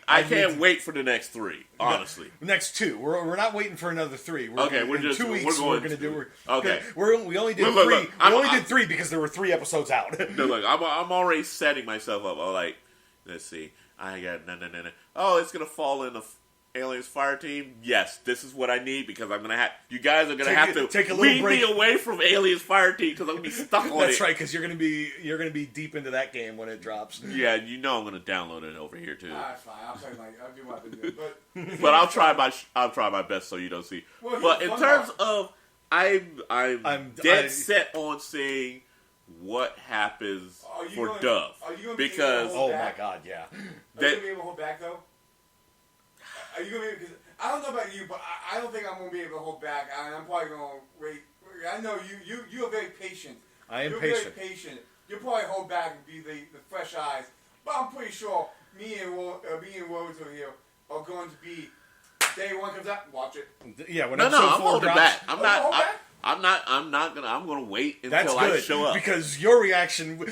I can't wait for the next 3. Honestly, Next 2. We're not waiting for another 3. Okay, we're in just 2 weeks. we're We're going going to do. okay. We only did Look, 3. look, We only did 3 because there were 3 episodes out. no, look, I'm already setting myself up. I'm like, let's see, I got no. Oh, it's gonna fall in the Aliens Fire Team. Yes, this is what I need because I'm gonna have. You guys are gonna have to take a little weed break. me away from Aliens Fire Team because I'm gonna be stuck on it. That's right, because you're going to be deep into that game when it drops. Yeah, you know I'm gonna download it over here too. That's fine. I'll do my video. But But I'll try my best so you don't see. Well, But in one terms more. of, I'm dead set on seeing what happens for Dove Are you gonna because be Oh back? my god, yeah. Are you gonna be able to hold back though? Are you gonna be? Because I don't know about you, but I don't think I'm gonna be able to hold back. I'm probably gonna wait. I know you are very patient. I am You're patient. very patient. You'll probably hold back and be the fresh eyes. But I'm pretty sure me and Rose over here are going to be. Day 1 comes out, watch it. Yeah, when no, episode I'm 4 holding drops, back. Oh, you hold back? I'm gonna wait That's until good I show up. because your reaction.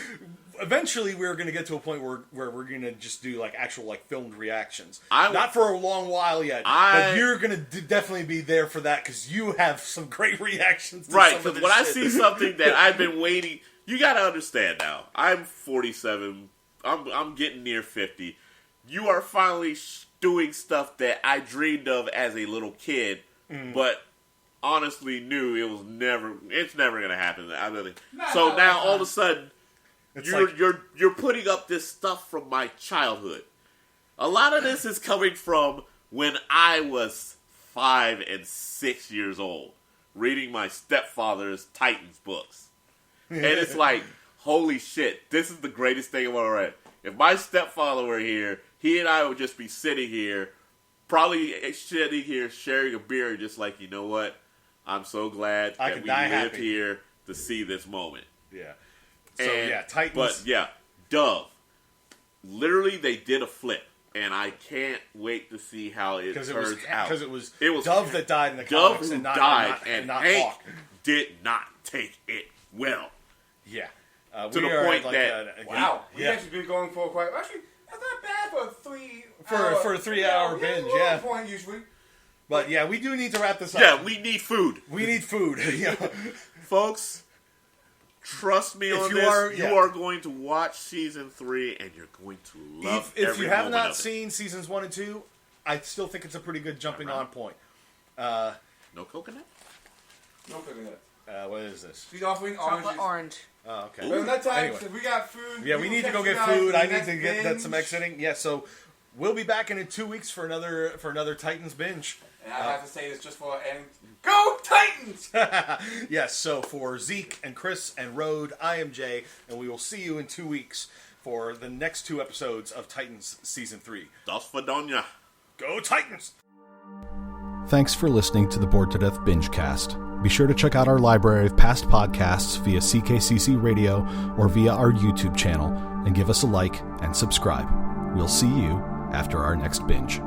Eventually, we're going to get to a point where we're going to just do like actual like filmed reactions. Not for a long while yet, but you're going to definitely be there for that because you have some great reactions. To Right, some of because this when I shit. see something that I've been waiting, you got to understand now. I'm 47. I'm getting near 50. You are finally doing stuff that I dreamed of as a little kid, but honestly knew it's never going to happen. So now all of a sudden, you're putting up this stuff from my childhood. A lot of this is coming from when I was 5 and 6 years old, reading my stepfather's Titans books. And it's like, holy shit, this is the greatest thing I've ever read. If my stepfather were here, he and I would just be sitting here, probably sitting here sharing a beer, just like, you know what? I'm so glad that we lived here to see this moment. Yeah. So, Titans. But, yeah, Dove. Literally, they did a flip. And I can't wait to see how it turns out. Because it was It was Dove that died in the Dove comics who and not died, and and not Hank Hawk. did not take it well. Yeah. To the point that Wow, we've Yeah. actually been going for quite. Actually, that's not bad for a 3 For a 3-hour binge, yeah. Point usually. But yeah, we do need to wrap this up. Yeah, we need food. We need food. Yeah. Folks, trust me on this. You are going to watch season 3 and you're going to love If you have moment not of it. seen seasons 1 and 2, I still think it's a pretty good jumping on point. No coconut? No coconut. What is this? She's offering oranges. Chocolate orange. Oh, okay. But in that time, Anyway. since we got food. Yeah, we need to go get food. I need to get some exiting. Yeah, so we'll be back in 2 weeks for another Titans binge. And I have to say this just for end. Go Titans! Yes, so for Zeke and Chris and Rode, I am Jay, and we will see you in 2 weeks for the next 2 episodes of Titans Season 3. Das Fadonia. Go Titans! Thanks for listening to the Bored to Death Bingecast. Be sure to check out our library of past podcasts via CKCC Radio or via our YouTube channel, and give us a like and subscribe. We'll see you after our next binge.